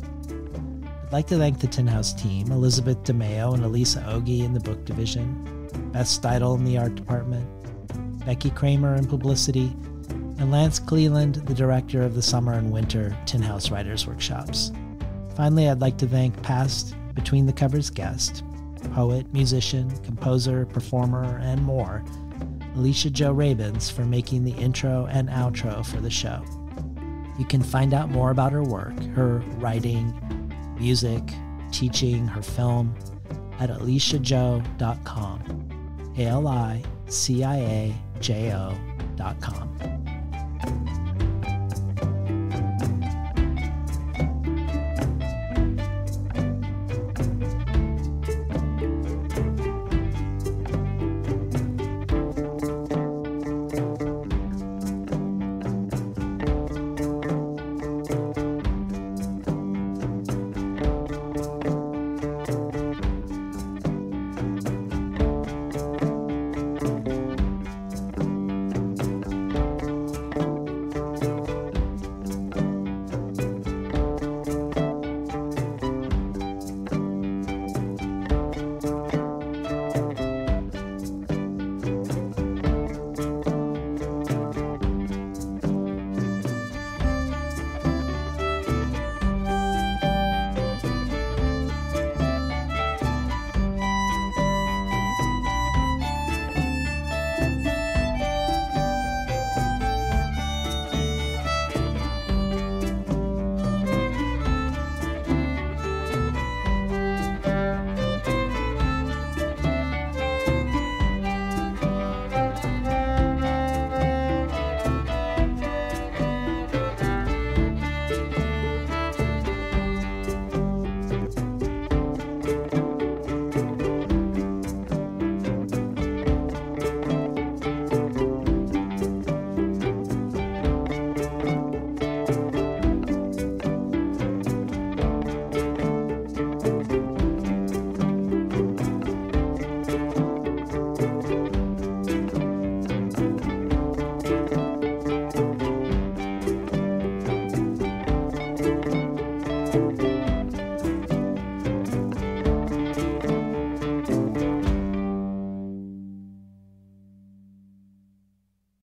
S1: I'd like to thank the Tin House team, Elizabeth DeMeo and Elisa Ogie in the book division, Beth Steidel in the art department, Becky Kramer in publicity, and Lance Cleland, the director of the summer and winter Tin House Writers Workshops. Finally, I'd like to thank past Between the Covers guest, poet, musician, composer, performer, and more, Alicia Jo Rabins, for making the intro and outro for the show. You can find out more about her work, her writing, music, teaching, her film, at aliciajo.com, ALICIAJO.com.